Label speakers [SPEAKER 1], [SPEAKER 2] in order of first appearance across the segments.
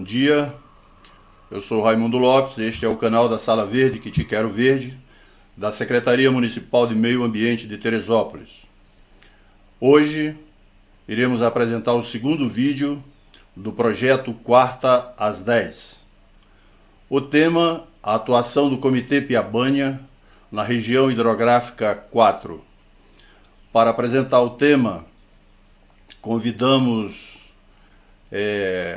[SPEAKER 1] dia, eu sou Raimundo Lopes, este é o canal da Sala Verde, que te quero verde, da Secretaria Municipal de Meio Ambiente de Teresópolis. Hoje iremos apresentar o segundo vídeo do projeto Quarta às 10. O tema, a atuação do Comitê Piabanha na região hidrográfica 4. Para apresentar o tema, convidamos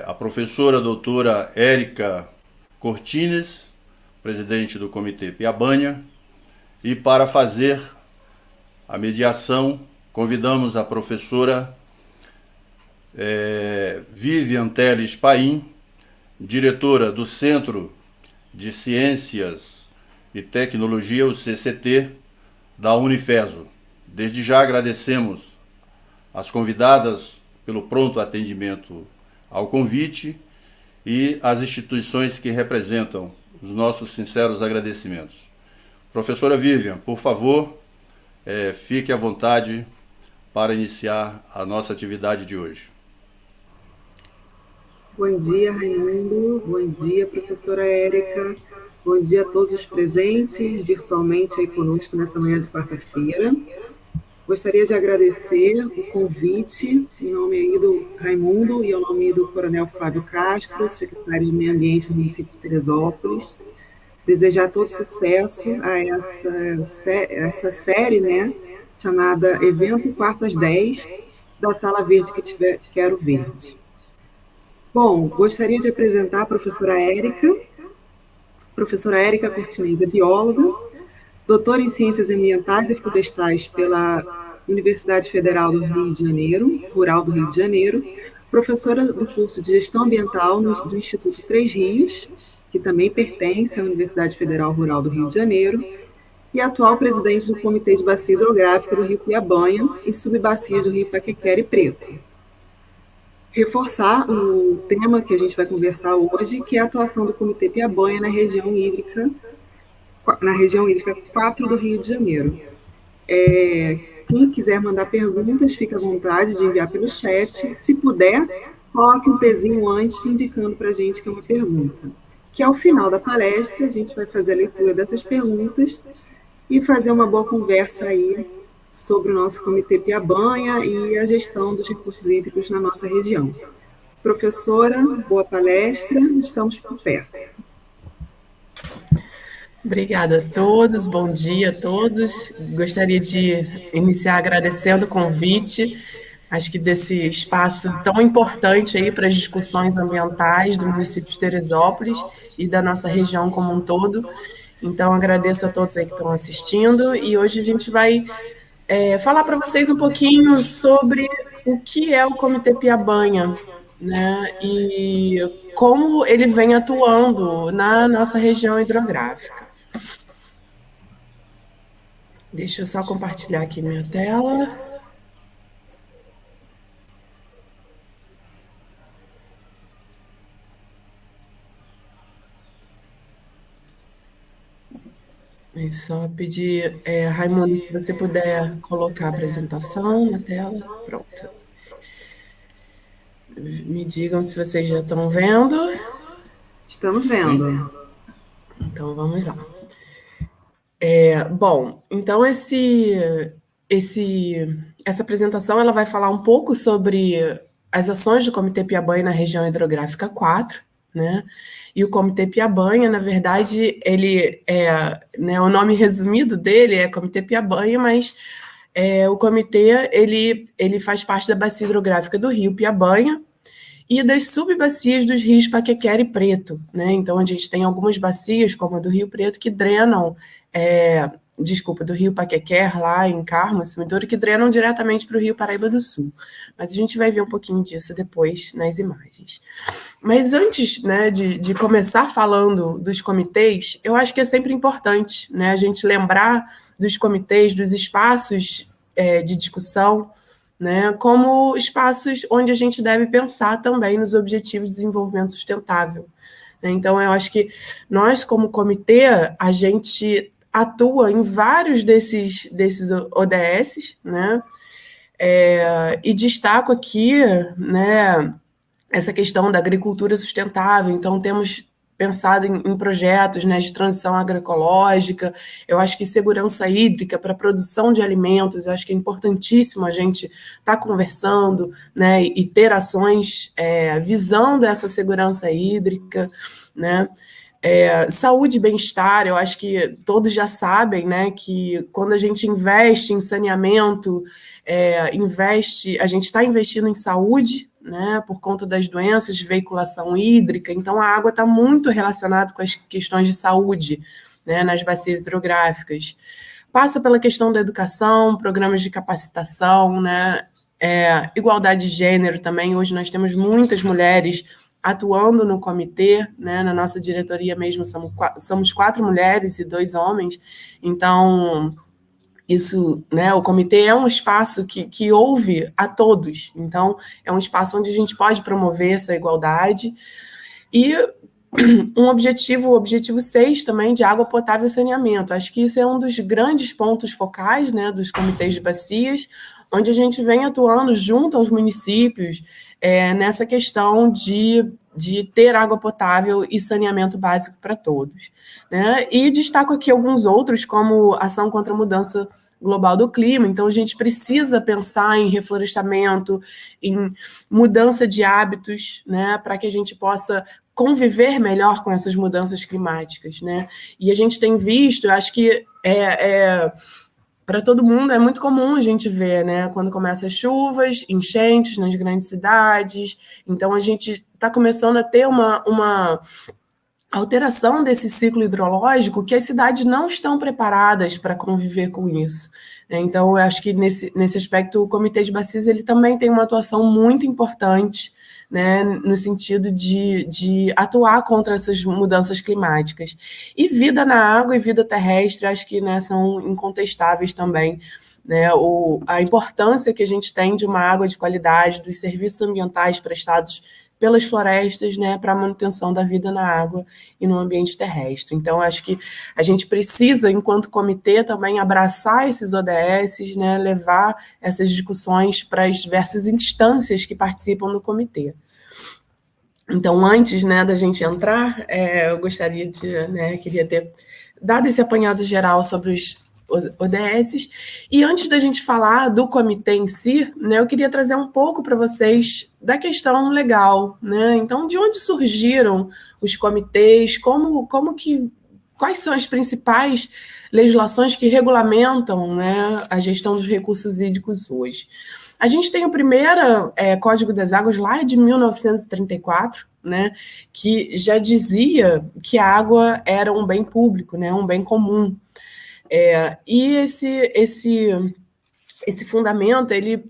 [SPEAKER 1] a professora doutora Érica Cortines, presidente do Comitê Piabanha, e para fazer a mediação, convidamos a professora Vivian Teles Paim, diretora do Centro de Ciências e Tecnologia, o CCT, da Unifeso. Desde já agradecemos as convidadas pelo pronto atendimento ao convite e as instituições que representam os nossos sinceros agradecimentos. Professora Vivian, por favor, fique à vontade para iniciar a nossa atividade de hoje.
[SPEAKER 2] Bom dia, Raimundo. Bom dia, professora Érica. Bom dia a todos os presentes virtualmente aí conosco nessa manhã de quarta-feira. Gostaria de agradecer o convite em nome aí do Raimundo e em nome do Coronel Flávio Castro, secretário de Meio Ambiente do município de Teresópolis. Desejar todo sucesso a essa série, né, chamada Evento Quarta às 10, da Sala Verde que te quero verde. Bom, gostaria de apresentar a professora Érica. Professora Érica Cortines é bióloga, doutora em Ciências Ambientais e Florestais pela Universidade Federal do Rio de Janeiro, Rural do Rio de Janeiro, professora do curso de Gestão Ambiental do Instituto Três Rios, que também pertence à Universidade Federal Rural do Rio de Janeiro, e atual presidente do Comitê de Bacia Hidrográfica do Rio Piabanha e subbacias do Rio Paquequera e Preto. Reforçar o tema que a gente vai conversar hoje, que é a atuação do Comitê Piabanha na região hídrica 4 do Rio de Janeiro. Quem quiser mandar perguntas, fique à vontade de enviar pelo chat. Se puder, coloque um pezinho antes indicando para a gente que é uma pergunta. Que ao final da palestra a gente vai fazer a leitura dessas perguntas e fazer uma boa conversa aí sobre o nosso Comitê Piabanha e a gestão dos recursos hídricos na nossa região. Professora, boa palestra, estamos por perto.
[SPEAKER 3] Obrigada a todos, bom dia a todos. Gostaria de iniciar agradecendo o convite, acho que desse espaço tão importante aí para as discussões ambientais do município de Teresópolis e da nossa região como um todo. Então, agradeço a todos aí que estão assistindo e hoje a gente vai falar para vocês um pouquinho sobre o que é o Comitê Piabanha, né, e como ele vem atuando na nossa região hidrográfica. Deixa eu só compartilhar aqui minha tela. É só pedir, Raimundo, se você puder colocar a apresentação na tela. Pronto. Me digam se vocês já estão vendo.
[SPEAKER 2] Estamos vendo.
[SPEAKER 3] Então, vamos lá. Bom, então essa apresentação ela vai falar um pouco sobre as ações do Comitê Piabanha na região hidrográfica 4, né? E o Comitê Piabanha, na verdade, ele né, o nome resumido dele é Comitê Piabanha, mas o comitê ele faz parte da bacia hidrográfica do Rio Piabanha e das subbacias dos rios Paquequera e Preto, né? Então a gente tem algumas bacias, como a do Rio Preto, que drenam, do Rio Paquequera, lá em Carmo, Sumidouro, que drenam diretamente para o Rio Paraíba do Sul. Mas a gente vai ver um pouquinho disso depois nas imagens. Mas antes, né, de começar falando dos comitês, eu acho que é sempre importante, né, a gente lembrar dos comitês, dos espaços de discussão, né, como espaços onde a gente deve pensar também nos Objetivos de Desenvolvimento Sustentável. Então, eu acho que nós, como comitê, a gente atua em vários desses ODS, né, e destaco aqui, né, essa questão da agricultura sustentável, então temos pensado em projetos, né, de transição agroecológica. Eu acho que segurança hídrica para a produção de alimentos, eu acho que é importantíssimo a gente estar conversando, né, e ter ações visando essa segurança hídrica, né. Saúde e bem-estar, eu acho que todos já sabem, né, que quando a gente investe em saneamento, a gente está investindo em saúde, né, por conta das doenças de veiculação hídrica, então a água está muito relacionada com as questões de saúde, né, nas bacias hidrográficas. Passa pela questão da educação, programas de capacitação, né, igualdade de gênero também. Hoje nós temos muitas mulheres atuando no comitê, né, na nossa diretoria mesmo somos 4 mulheres e 2 homens, então isso, né, o comitê é um espaço que ouve a todos, então é um espaço onde a gente pode promover essa igualdade. E o objetivo 6 também, de água potável e saneamento. Acho que isso é um dos grandes pontos focais, né, dos comitês de bacias, onde a gente vem atuando junto aos municípios nessa questão de ter água potável e saneamento básico para todos, né? E destaco aqui alguns outros, como ação contra a mudança global do clima. Então, a gente precisa pensar em reflorestamento, em mudança de hábitos, né, para que a gente possa conviver melhor com essas mudanças climáticas, né? E a gente tem visto, eu acho que para todo mundo é muito comum a gente ver, né, quando começam as chuvas, enchentes nas grandes cidades. Então, a gente está começando a ter uma alteração desse ciclo hidrológico que as cidades não estão preparadas para conviver com isso. Então, eu acho que nesse aspecto o Comitê de Bacias ele também tem uma atuação muito importante, né, no sentido de atuar contra essas mudanças climáticas. E vida na água e vida terrestre, acho que, né, são incontestáveis também, né, a importância que a gente tem de uma água de qualidade, dos serviços ambientais prestados pelas florestas, né, para a manutenção da vida na água e no ambiente terrestre. Então, acho que a gente precisa, enquanto comitê, também abraçar esses ODS, né, levar essas discussões para as diversas instâncias que participam do comitê. Então, antes, né, da gente entrar, eu gostaria queria ter dado esse apanhado geral sobre os ODS. E antes da gente falar do comitê em si, né, eu queria trazer um pouco para vocês da questão legal, né? Então, de onde surgiram os comitês, quais são as principais legislações que regulamentam, né, a gestão dos recursos hídricos hoje? A gente tem o primeiro Código das Águas lá de 1934, né, que já dizia que a água era um bem público, né, um bem comum. E esse fundamento ele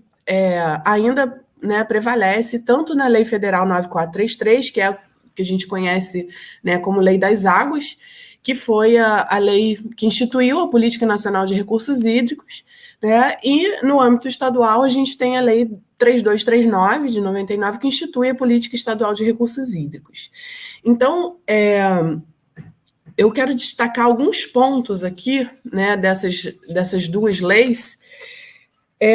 [SPEAKER 3] ainda, né, prevalece tanto na Lei Federal 9433, que é que a gente conhece, né, como Lei das Águas, que foi a lei que instituiu a Política Nacional de Recursos Hídricos, né, e no âmbito estadual a gente tem a Lei 3239, de 99, que institui a Política Estadual de Recursos Hídricos. Então, eu quero destacar alguns pontos aqui, né, dessas duas leis,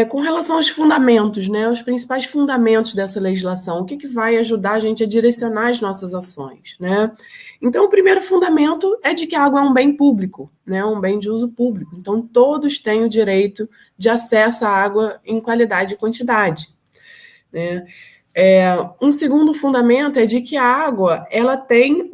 [SPEAKER 3] com relação aos fundamentos, né, os principais fundamentos dessa legislação, o que vai ajudar a gente a direcionar as nossas ações, né? Então, o primeiro fundamento é de que a água é um bem público, né, um bem de uso público. Então, todos têm o direito de acesso à água em qualidade e quantidade, né? Um segundo fundamento é de que a água ela tem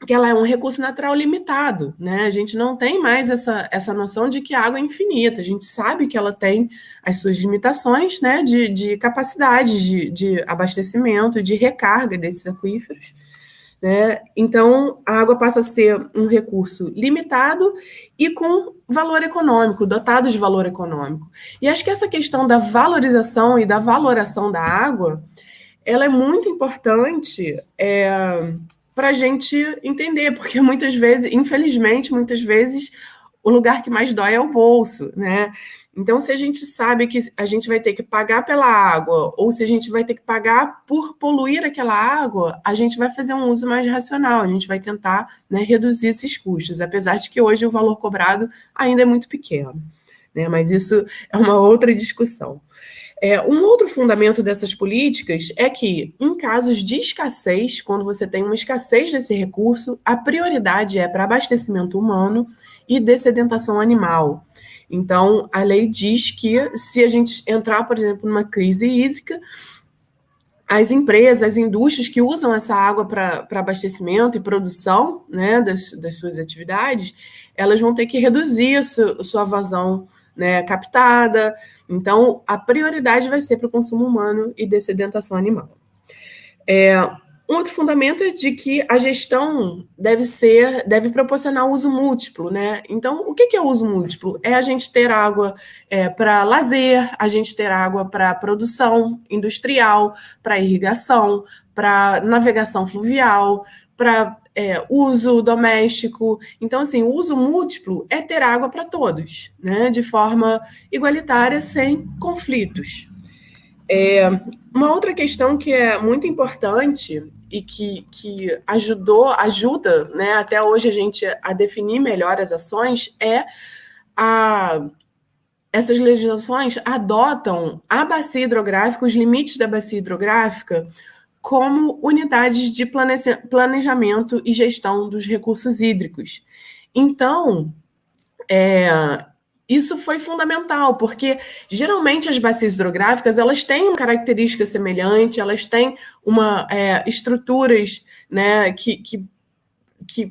[SPEAKER 3] que ela é um recurso natural limitado, né? A gente não tem mais essa noção de que a água é infinita. A gente sabe que ela tem as suas limitações, né, de capacidade de abastecimento, de recarga desses aquíferos, né? Então, a água passa a ser um recurso limitado e com valor econômico, dotado de valor econômico. E acho que essa questão da valorização e da valoração da água, ela é muito importante para a gente entender, porque muitas vezes, infelizmente, o lugar que mais dói é o bolso, né? Então, se a gente sabe que a gente vai ter que pagar pela água, ou se a gente vai ter que pagar por poluir aquela água, a gente vai fazer um uso mais racional, a gente vai tentar, né, reduzir esses custos, apesar de que hoje o valor cobrado ainda é muito pequeno, né? Mas isso é uma outra discussão. Um outro fundamento dessas políticas é que, em casos de escassez, quando você tem uma escassez desse recurso, a prioridade é para abastecimento humano e dessedentação animal. Então, a lei diz que se a gente entrar, por exemplo, numa crise hídrica, as empresas, as indústrias que usam essa água para abastecimento e produção, né, das suas atividades, elas vão ter que reduzir a sua vazão, né, captada. Então, a prioridade vai ser para o consumo humano e dessedentação animal. Um outro fundamento é de que a gestão deve proporcionar uso múltiplo, né? Então, o que é uso múltiplo? É a gente ter água para lazer, a gente ter água para produção industrial, para irrigação, para navegação fluvial, para uso doméstico. Então, assim, o uso múltiplo é ter água para todos, né? De forma igualitária, sem conflitos. Uma outra questão que é muito importante e que ajuda, né, até hoje a gente a definir melhor as ações essas legislações adotam a bacia hidrográfica, os limites da bacia hidrográfica, como unidades de planejamento e gestão dos recursos hídricos. Então, isso foi fundamental, porque geralmente as bacias hidrográficas elas têm uma característica semelhante, elas têm estruturas, né, que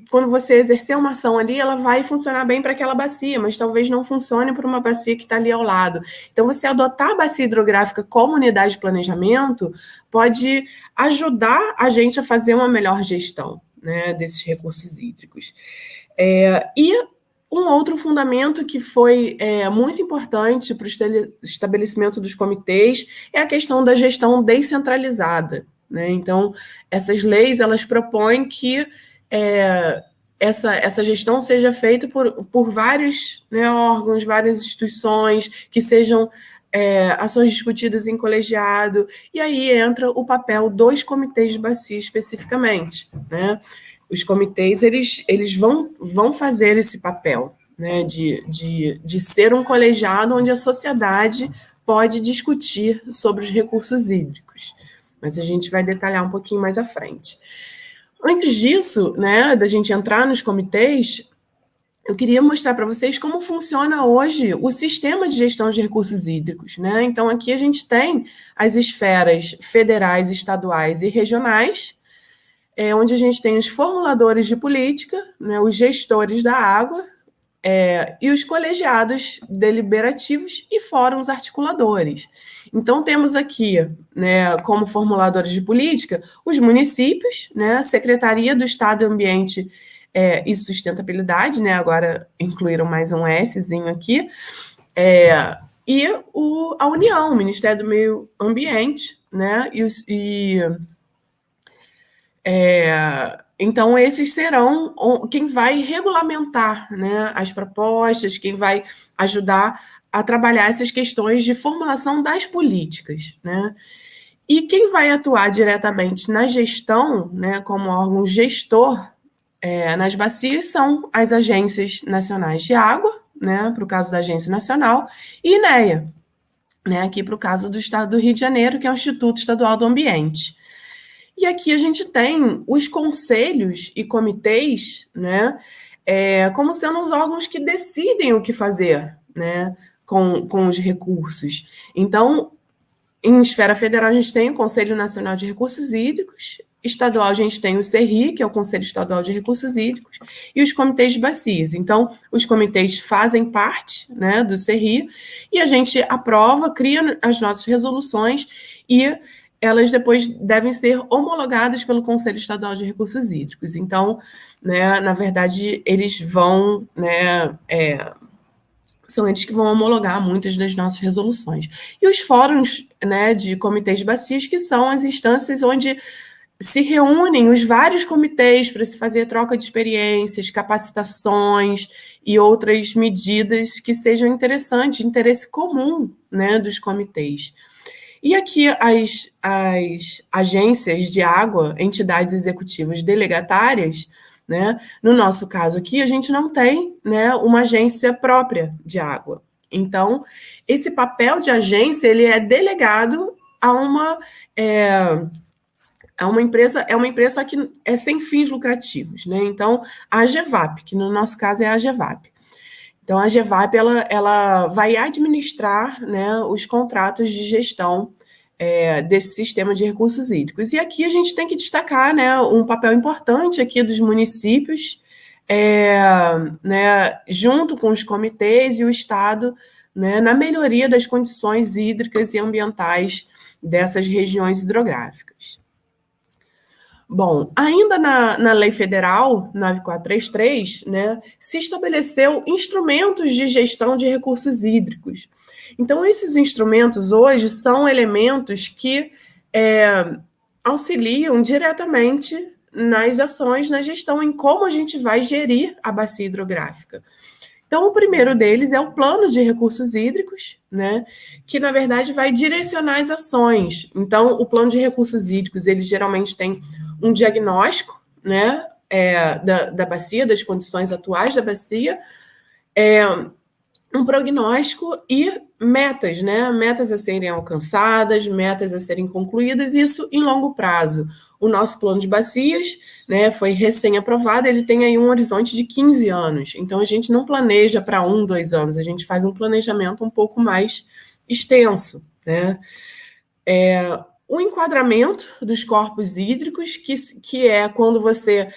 [SPEAKER 3] quando você exercer uma ação ali, ela vai funcionar bem para aquela bacia, mas talvez não funcione para uma bacia que está ali ao lado. Então, você adotar a bacia hidrográfica como unidade de planejamento pode ajudar a gente a fazer uma melhor gestão, né, desses recursos hídricos. E um outro fundamento que foi muito importante para o estabelecimento dos comitês é a questão da gestão descentralizada, né? Então, essas leis elas propõem que essa gestão seja feita por vários, né, órgãos, várias instituições, que sejam ações discutidas em colegiado, e aí entra o papel dos comitês de bacia especificamente, né? Os comitês eles vão fazer esse papel, né, de ser um colegiado onde a sociedade pode discutir sobre os recursos hídricos. Mas a gente vai detalhar um pouquinho mais à frente. Antes disso, né, da gente entrar nos comitês, eu queria mostrar para vocês como funciona hoje o sistema de gestão de recursos hídricos, né? Então, aqui a gente tem as esferas federais, estaduais e regionais, onde a gente tem os formuladores de política, né, os gestores da água, e os colegiados deliberativos e fóruns articuladores. Então, temos aqui, né, como formuladores de política, os municípios, né, a Secretaria do Estado, Ambiente e Sustentabilidade, né, agora incluíram mais um Szinho aqui, e a União, o Ministério do Meio Ambiente, né, então, esses serão quem vai regulamentar, né, as propostas, quem vai ajudar a trabalhar essas questões de formulação das políticas, né? E quem vai atuar diretamente na gestão, né, como órgão gestor nas bacias, são as agências nacionais de água, né, para o caso da Agência Nacional, e INEA, né, aqui para o caso do Estado do Rio de Janeiro, que é o Instituto Estadual do Ambiente. E aqui a gente tem os conselhos e comitês, né, como sendo os órgãos que decidem o que fazer, né, com os recursos. Então, em esfera federal, a gente tem o Conselho Nacional de Recursos Hídricos, estadual a gente tem o CERRI, que é o Conselho Estadual de Recursos Hídricos, e os comitês de bacias. Então, os comitês fazem parte, né, do CERRI, e a gente aprova, cria as nossas resoluções, e elas depois devem ser homologadas pelo Conselho Estadual de Recursos Hídricos. Então, né, na verdade, eles vão, né, são eles que vão homologar muitas das nossas resoluções. E os fóruns, né, de comitês de bacias, que são as instâncias onde se reúnem os vários comitês para se fazer troca de experiências, capacitações e outras medidas que sejam interessantes, de interesse comum, né, dos comitês. E aqui as agências de água, entidades executivas delegatárias, né? No nosso caso aqui, a gente não tem, né, uma agência própria de água. Então, esse papel de agência, ele é delegado a uma empresa, é uma empresa que é sem fins lucrativos, né? Então, a AGEVAP, que no nosso caso é a AGEVAP. Então, a AGEVAP, ela vai administrar, né, os contratos de gestão desse sistema de recursos hídricos. E aqui a gente tem que destacar, né, um papel importante aqui dos municípios, né, junto com os comitês e o Estado, né, na melhoria das condições hídricas e ambientais dessas regiões hidrográficas. Bom, ainda na Lei Federal 9433, né, se estabeleceu instrumentos de gestão de recursos hídricos. Então, esses instrumentos hoje são elementos que auxiliam diretamente nas ações, na gestão, em como a gente vai gerir a bacia hidrográfica. Então, o primeiro deles é o Plano de Recursos Hídricos, né, que, na verdade, vai direcionar as ações. Então, o Plano de Recursos Hídricos, ele geralmente tem um diagnóstico, né, da bacia, das condições atuais da bacia, um prognóstico e metas, né, metas a serem alcançadas, metas a serem concluídas, isso em longo prazo. O nosso plano de bacias, né, foi recém-aprovado, ele tem aí um horizonte de 15 anos. Então, a gente não planeja para 1, 2 anos, a gente faz um planejamento um pouco mais extenso, né? O enquadramento dos corpos hídricos, que é quando você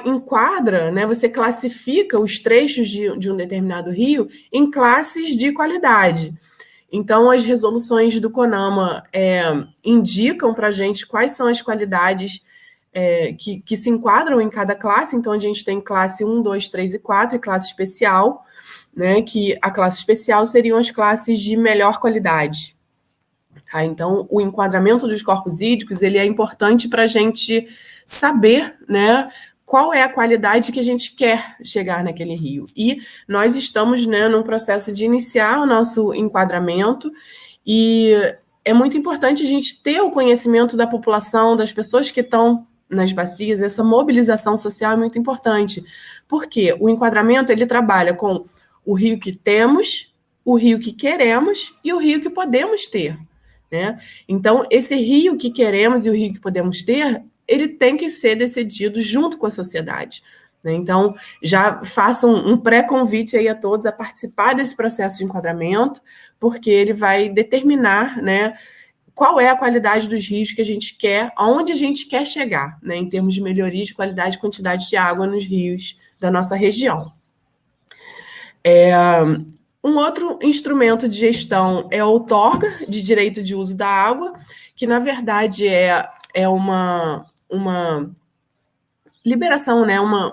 [SPEAKER 3] enquadra, né, você classifica os trechos de um determinado rio em classes de qualidade. Então, as resoluções do CONAMA indicam para a gente quais são as qualidades que se enquadram em cada classe. Então, a gente tem classe 1, 2, 3 e 4 e classe especial, né, que a classe especial seriam as classes de melhor qualidade. Tá? Então, o enquadramento dos corpos hídricos ele é importante para a gente saber, né, qual é a qualidade que a gente quer chegar naquele rio. E nós estamos, né, num processo de iniciar o nosso enquadramento e é muito importante a gente ter o conhecimento da população, das pessoas que estão nas bacias, essa mobilização social é muito importante, porque o enquadramento ele trabalha com o rio que temos, o rio que queremos e o rio que podemos ter, né? Então, esse rio que queremos e o rio que podemos ter, ele tem que ser decidido junto com a sociedade, né? Então, já faço um pré-convite aí a todos a participar desse processo de enquadramento, porque ele vai determinar, né, qual é a qualidade dos rios que a gente quer, aonde a gente quer chegar, né, em termos de melhoria de qualidade e quantidade de água nos rios da nossa região. Um outro instrumento de gestão é a outorga de direito de uso da água, que, na verdade, é uma liberação, né, uma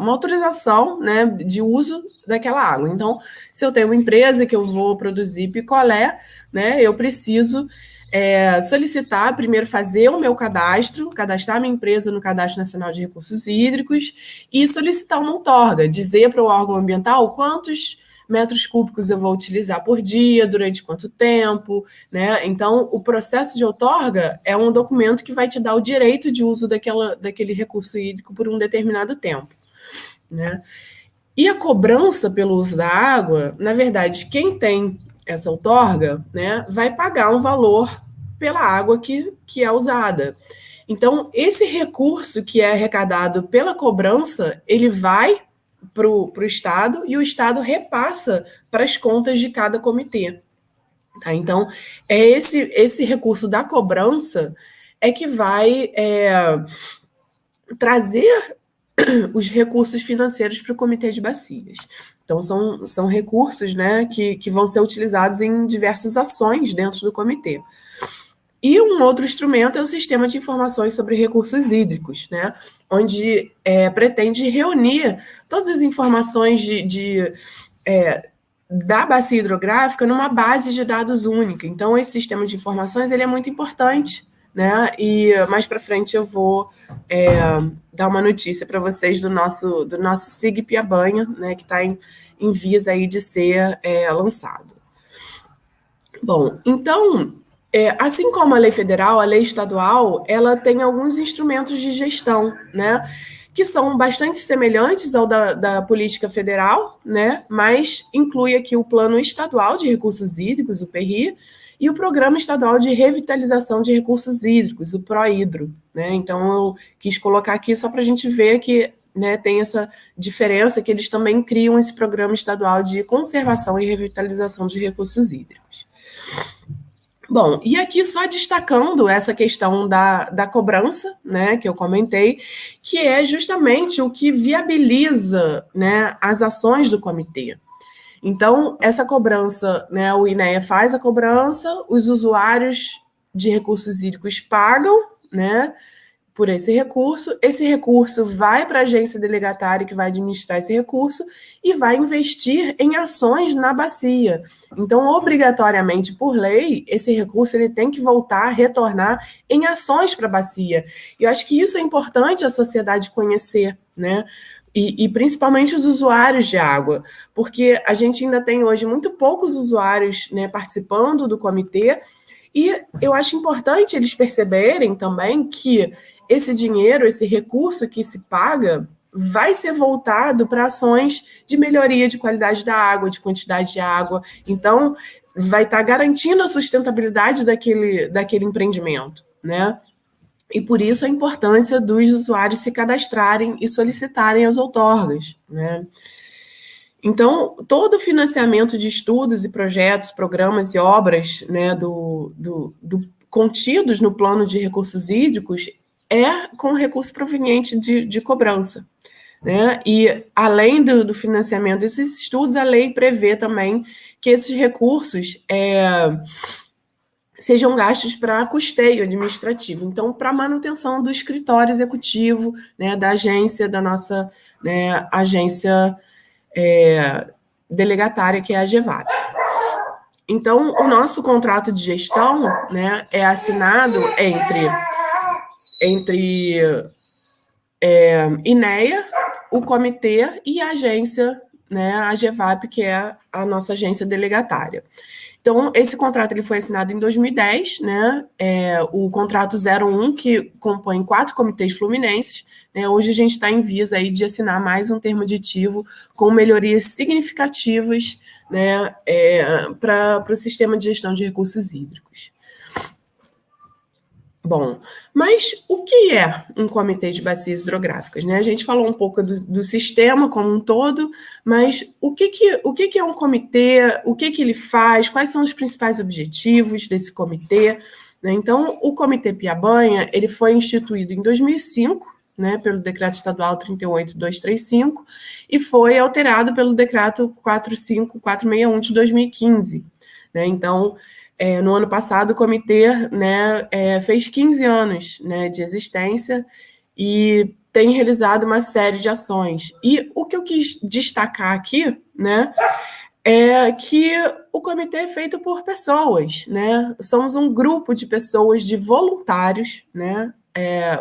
[SPEAKER 3] autorização, né, de uso daquela água. Então, se eu tenho uma empresa que eu vou produzir picolé, né, eu preciso solicitar, primeiro fazer o meu cadastrar minha empresa no Cadastro Nacional de Recursos Hídricos e solicitar uma outorga, dizer para o órgão ambiental quantos metros cúbicos eu vou utilizar por dia, durante quanto tempo, né? Então, o processo de outorga é um documento que vai te dar o direito de uso daquele recurso hídrico por um determinado tempo, né? E a cobrança pelo uso da água, na verdade, quem tem essa outorga, né, vai pagar um valor pela água que é usada. Então, esse recurso que é arrecadado pela cobrança, ele vai para o Estado e o Estado repassa para as contas de cada comitê. Tá? Então, esse recurso da cobrança é que vai trazer os recursos financeiros para o Comitê de Bacias. Então, são recursos, né, que vão ser utilizados em diversas ações dentro do comitê. E um outro instrumento é o Sistema de Informações sobre Recursos Hídricos, né, onde pretende reunir todas as informações da bacia hidrográfica numa base de dados única. Então, esse sistema de informações ele é muito importante, né? E mais para frente eu vou dar uma notícia para vocês do nosso SIG Piabanha, né, que está em vias aí de ser lançado. Bom, então, assim como a lei federal, a lei estadual, ela tem alguns instrumentos de gestão, né? que são bastante semelhantes ao da política federal, né? Mas inclui aqui o Plano Estadual de Recursos Hídricos, o PRI, e o Programa Estadual de Revitalização de Recursos Hídricos, o PROHIDRO, né? Então, eu quis colocar aqui só para a gente ver que, né, tem essa diferença, que eles também criam esse Programa Estadual de Conservação e Revitalização de Recursos Hídricos. Bom, e aqui só destacando essa questão da cobrança, né, que eu comentei, que é justamente o que viabiliza, né, as ações do comitê. Então, essa cobrança, né, o INEA faz a cobrança, os usuários de recursos hídricos pagam, né, por esse recurso vai para a agência delegatária que vai administrar esse recurso e vai investir em ações na bacia. Então, obrigatoriamente, por lei, esse recurso ele tem que voltar, retornar em ações para a bacia. E eu acho que isso é importante a sociedade conhecer, né? E principalmente os usuários de água, porque a gente ainda tem hoje muito poucos usuários, né, participando do comitê, e eu acho importante eles perceberem também que esse dinheiro, esse recurso que se paga, vai ser voltado para ações de melhoria de qualidade da água, de quantidade de água. Então, vai estar garantindo a sustentabilidade daquele empreendimento, né? E por isso a importância dos usuários se cadastrarem e solicitarem as outorgas, né? Então, todo o financiamento de estudos e projetos, programas e obras, né, contidos no plano de recursos hídricos é com recurso proveniente de cobrança, né? E além do financiamento desses estudos, a lei prevê também que esses recursos sejam gastos para custeio administrativo, então para manutenção do escritório executivo, né, da agência, da nossa, né, agência delegatária, que é a GEVAP. Então, o nosso contrato de gestão, né, é assinado entre INEA, o comitê e a agência, né, a GEVAP, que é a nossa agência delegatária. Então, esse contrato ele foi assinado em 2010, né? O contrato 01, que compõe 4 comitês fluminenses, né? Hoje a gente está em vias aí de assinar mais um termo aditivo com melhorias significativas, né, para o sistema de gestão de recursos hídricos. Bom, mas o que é um comitê de bacias hidrográficas, né? A gente falou um pouco do sistema como um todo, mas o que é um comitê, o que ele faz, quais são os principais objetivos desse comitê, né? Então, o Comitê Piabanha, ele foi instituído em 2005, né, pelo Decreto Estadual 38.235, e foi alterado pelo Decreto 45461 de 2015, né? Então, no ano passado, o comitê, né, fez 15 anos, né, de existência e tem realizado uma série de ações. E o que eu quis destacar aqui, né, é que o comitê é feito por pessoas, né? Somos um grupo de pessoas, de voluntários, né?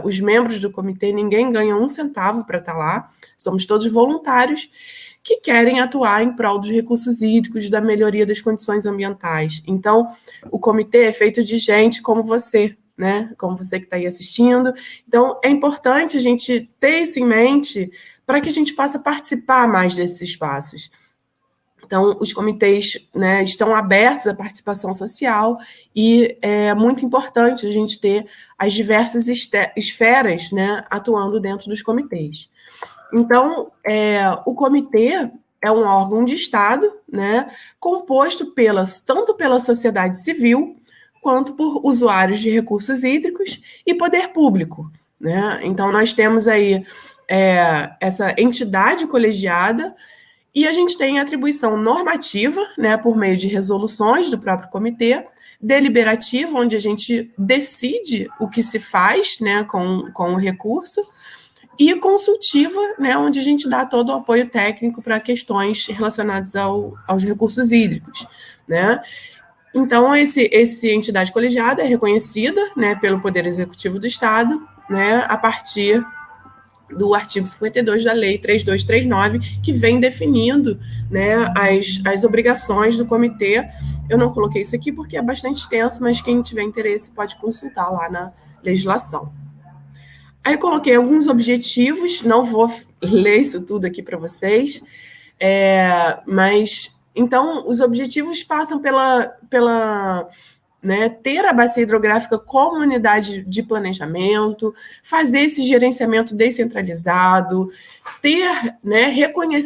[SPEAKER 3] Os membros do comitê, ninguém ganha um centavo para estar lá, somos todos voluntários que querem atuar em prol dos recursos hídricos, da melhoria das condições ambientais. Então, o comitê é feito de gente como você, né? Como você que está aí assistindo. Então, é importante a gente ter isso em mente para que a gente possa participar mais desses espaços. Então, os comitês, né, estão abertos à participação social e é muito importante a gente ter as diversas esferas, né, atuando dentro dos comitês. Então, o comitê é um órgão de Estado, né, composto tanto pela sociedade civil, quanto por usuários de recursos hídricos e poder público, né? Então, nós temos aí essa entidade colegiada e a gente tem atribuição normativa, né, por meio de resoluções do próprio comitê, deliberativa, onde a gente decide o que se faz, né, com o recurso, e consultiva, né, onde a gente dá todo o apoio técnico para questões relacionadas aos recursos hídricos, né? Então, essa entidade colegiada é reconhecida, né, pelo Poder Executivo do Estado, né, a partir do artigo 52 da Lei 3239, que vem definindo, né, as obrigações do comitê. Eu não coloquei isso aqui porque é bastante extenso, mas quem tiver interesse pode consultar lá na legislação. Aí eu coloquei alguns objetivos, não vou ler isso tudo aqui para vocês, mas, então, os objetivos passam pela né, ter a bacia hidrográfica como unidade de planejamento, fazer esse gerenciamento descentralizado, ter, né,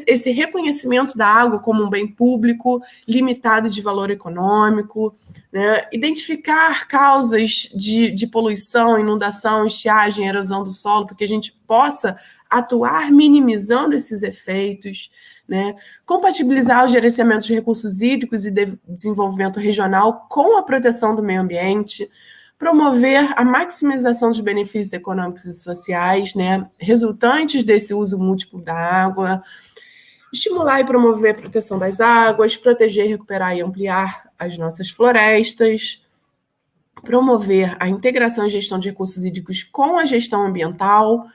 [SPEAKER 3] esse reconhecimento da água como um bem público limitado de valor econômico, né, identificar causas de poluição, inundação, estiagem, erosão do solo, para que a gente possa atuar minimizando esses efeitos, né? Compatibilizar o gerenciamento de recursos hídricos e desenvolvimento regional com a proteção do meio ambiente, promover a maximização dos benefícios econômicos e sociais, né, resultantes desse uso múltiplo da água, estimular e promover a proteção das águas, proteger, recuperar e ampliar as nossas florestas, promover a integração e gestão de recursos hídricos com a gestão ambiental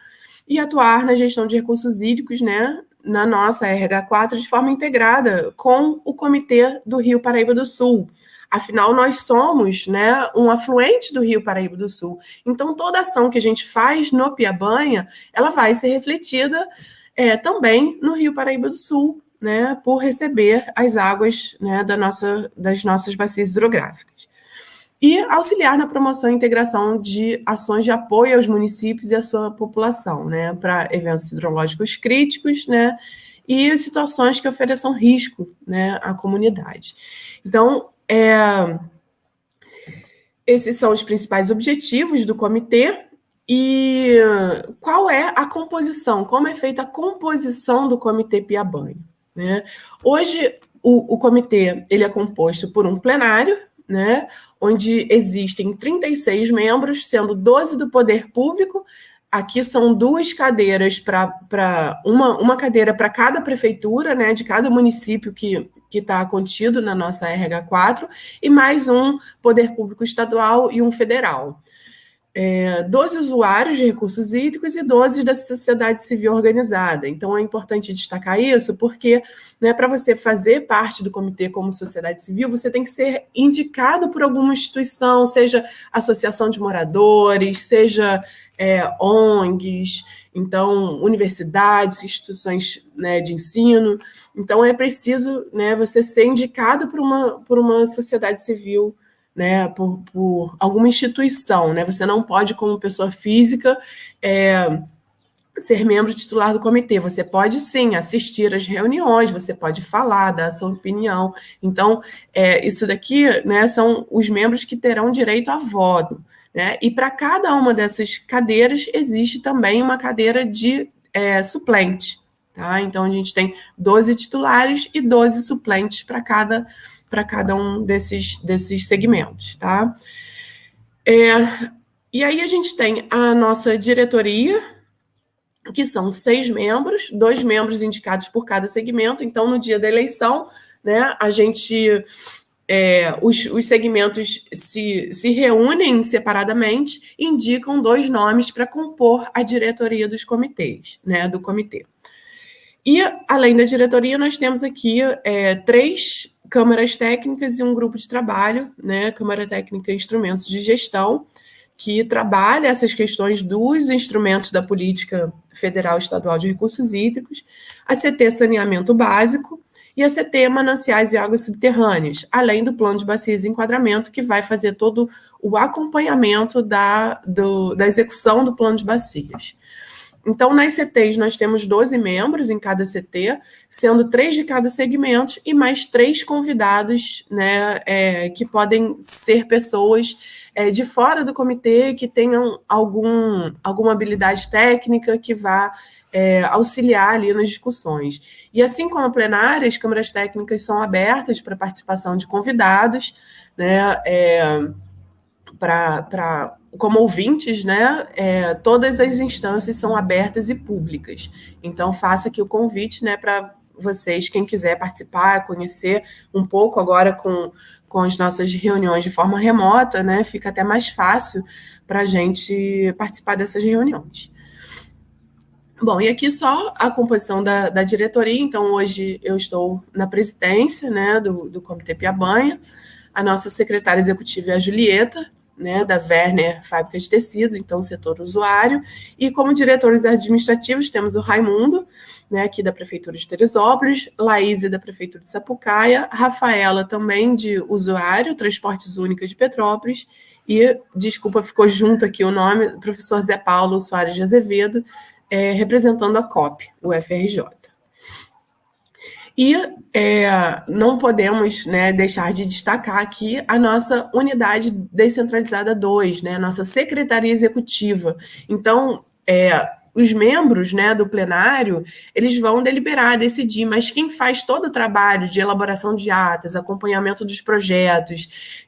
[SPEAKER 3] e atuar na gestão de recursos hídricos, né, na nossa RH4 de forma integrada com o Comitê do Rio Paraíba do Sul. Afinal, nós somos, né, um afluente do Rio Paraíba do Sul. Então, toda ação que a gente faz no Piabanha, ela vai ser refletida também no Rio Paraíba do Sul, né, por receber as águas, né, das nossas bacias hidrográficas. E auxiliar na promoção e integração de ações de apoio aos municípios e à sua população, né, para eventos hidrológicos críticos, né, e situações que ofereçam risco, né, à comunidade. Então, esses são os principais objetivos do comitê. E qual é a composição? Como é feita a composição do Comitê Piabanha, né? Hoje, o comitê ele é composto por um plenário, né, onde existem 36 membros, sendo 12 do poder público. Aqui são 2 cadeiras uma cadeira para cada prefeitura, né, de cada município que está contido na nossa RH4, e mais um poder público estadual e um federal. 12 usuários de recursos hídricos e 12 da sociedade civil organizada. Então, é importante destacar isso, porque, né, para você fazer parte do comitê como sociedade civil, você tem que ser indicado por alguma instituição, seja associação de moradores, seja ONGs, então, universidades, instituições, né, de ensino. Então, é preciso, né, você ser indicado por uma sociedade civil, né, por alguma instituição, né? Você não pode, como pessoa física, ser membro titular do comitê. Você pode, sim, assistir às reuniões, você pode falar, dar a sua opinião. Então, isso daqui, né, são os membros que terão direito a voto, né? E para cada uma dessas cadeiras, existe também uma cadeira de suplente, tá? Então, a gente tem 12 titulares e 12 suplentes para cada um desses segmentos, tá? E aí a gente tem a nossa diretoria, que são 6 membros, 2 membros indicados por cada segmento. Então, no dia da eleição, né, a gente, os segmentos se reúnem separadamente e indicam 2 nomes para compor a diretoria dos comitês, né, do comitê. E, além da diretoria, nós temos aqui 3 câmaras técnicas e um grupo de trabalho, né, Câmara Técnica e Instrumentos de Gestão, que trabalha essas questões dos instrumentos da Política Federal e Estadual de Recursos Hídricos, a CT Saneamento Básico e a CT Mananciais e Águas Subterrâneas, além do Plano de Bacias e Enquadramento, que vai fazer todo o acompanhamento da execução do Plano de Bacias. Então, nas CTs, nós temos 12 membros em cada CT, sendo 3 de cada segmento e mais 3 convidados, né, que podem ser pessoas de fora do comitê, que tenham alguma habilidade técnica que vá auxiliar ali nas discussões. E assim como a plenária, as câmaras técnicas são abertas para participação de convidados, né, como ouvintes, né, todas as instâncias são abertas e públicas. Então, faço aqui o convite, né, para vocês, quem quiser participar, conhecer um pouco agora com as nossas reuniões de forma remota, né, fica até mais fácil para a gente participar dessas reuniões. Bom, e aqui só a composição da diretoria. Então, hoje eu estou na presidência, né, do Comitê Piabanha. A nossa secretária executiva é a Julieta, né, da Werner Fábrica de Tecidos, então setor usuário, e como diretores administrativos temos o Raimundo, né, aqui da Prefeitura de Teresópolis, Laíse da Prefeitura de Sapucaia, Rafaela também de usuário, Transportes Única de Petrópolis, e, desculpa, ficou junto aqui o nome, professor Zé Paulo Soares de Azevedo, representando a COP, o FRJ. E não podemos, né, deixar de destacar aqui a nossa unidade descentralizada 2, né, a nossa secretaria executiva. Então, os membros, né, do plenário, eles vão deliberar, decidir, mas quem faz todo o trabalho de elaboração de atas, acompanhamento dos projetos,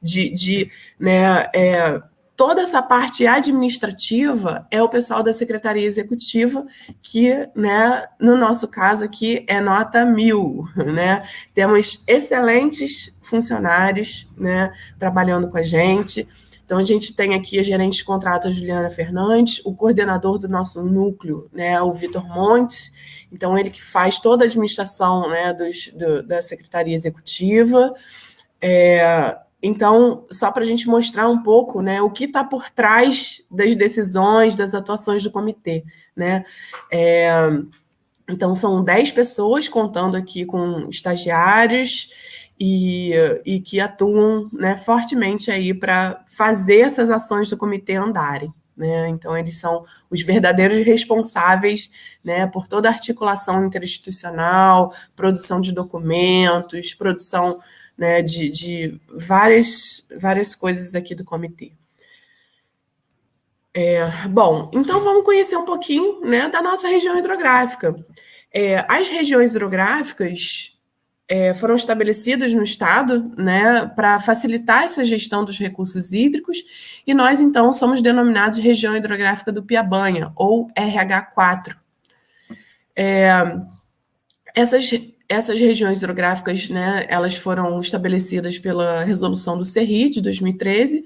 [SPEAKER 3] né, toda essa parte administrativa é o pessoal da Secretaria Executiva, que, né, no nosso caso aqui, é nota 1000, né? Temos excelentes funcionários, né, trabalhando com a gente. Então, a gente tem aqui a gerente de contrato, a Juliana Fernandes, o coordenador do nosso núcleo, né, o Vitor Montes, então ele que faz toda a administração, né, da Secretaria Executiva. Então, só para a gente mostrar um pouco, né, o que está por trás das decisões, das atuações do comitê, né? Então, são 10 pessoas, contando aqui com estagiários, e que atuam, né, fortemente aí para fazer essas ações do comitê andarem, né? Então, eles são os verdadeiros responsáveis, né, por toda a articulação interinstitucional, produção de documentos, produção, né, de várias coisas aqui do comitê. Bom, então vamos conhecer um pouquinho, né, da nossa região hidrográfica. As regiões hidrográficas foram estabelecidas no Estado, né, para facilitar essa gestão dos recursos hídricos, e nós, então, somos denominados Região Hidrográfica do Piabanha, ou RH4. Essas regiões hidrográficas, né, elas foram estabelecidas pela resolução do CERRI de 2013,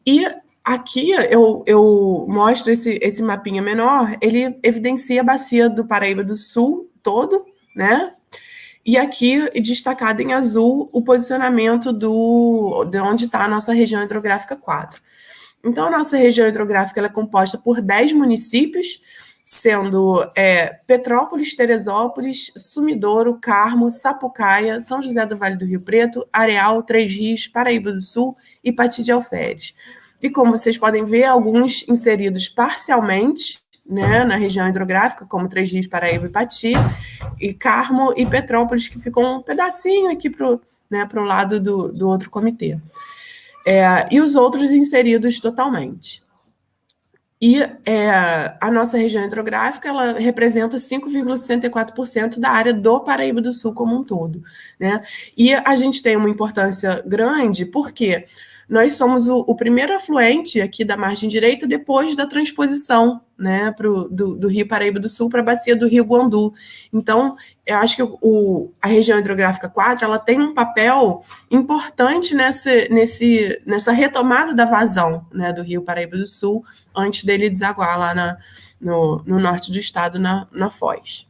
[SPEAKER 3] e aqui eu mostro esse mapinha menor, ele evidencia a bacia do Paraíba do Sul todo, né? E aqui, destacado em azul, o posicionamento de onde está a nossa região hidrográfica 4. Então, a nossa região hidrográfica ela é composta por 10 municípios, sendo Petrópolis, Teresópolis, Sumidouro, Carmo, Sapucaia, São José do Vale do Rio Preto, Areal, Três Rios, Paraíba do Sul e Pati de Alferes. E como vocês podem ver, alguns inseridos parcialmente, né, na região hidrográfica, como Três Rios, Paraíba e Pati, e Carmo e Petrópolis, que ficam um pedacinho aqui para o lado do outro comitê. E os outros inseridos totalmente. E a nossa região hidrográfica ela representa 5,64% da área do Paraíba do Sul como um todo, né? E a gente tem uma importância grande porque nós somos o primeiro afluente aqui da margem direita depois da transposição, né, do Rio Paraíba do Sul para a bacia do Rio Guandu. Então, eu acho que a região hidrográfica 4 ela tem um papel importante nessa retomada da vazão, né, do Rio Paraíba do Sul, antes dele desaguar lá no norte do estado, na Foz.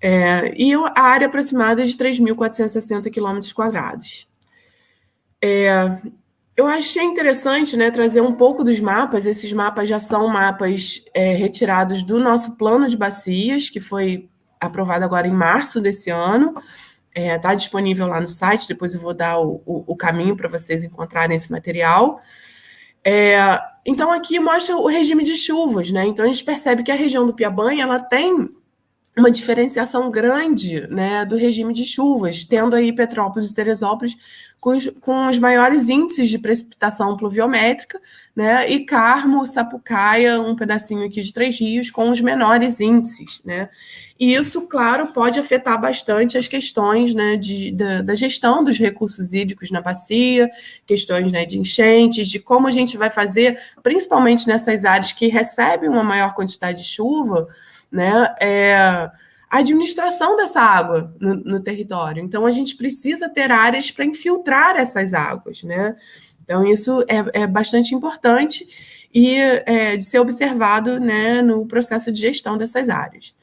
[SPEAKER 3] E a área aproximada é de 3.460 km². Eu achei interessante, né, trazer um pouco dos mapas. Esses mapas já são mapas retirados do nosso plano de bacias, que foi aprovado agora em março desse ano. Está disponível lá no site, depois eu vou dar o caminho para vocês encontrarem esse material. Então, aqui mostra o regime de chuvas, né? Então, a gente percebe que a região do Piabanha ela tem uma diferenciação grande, né, do regime de chuvas, tendo aí Petrópolis e Teresópolis com os maiores índices de precipitação pluviométrica, né, e Carmo, Sapucaia, um pedacinho aqui de Três Rios, com os menores índices, né. E isso, claro, pode afetar bastante as questões, né, da gestão dos recursos hídricos na bacia, questões, né, de enchentes, de como a gente vai fazer, principalmente nessas áreas que recebem uma maior quantidade de chuva, né, a administração dessa água no território. Então, a gente precisa ter áreas para infiltrar essas águas, né? Então, isso é bastante importante e de ser observado, né, no processo de gestão dessas áreas.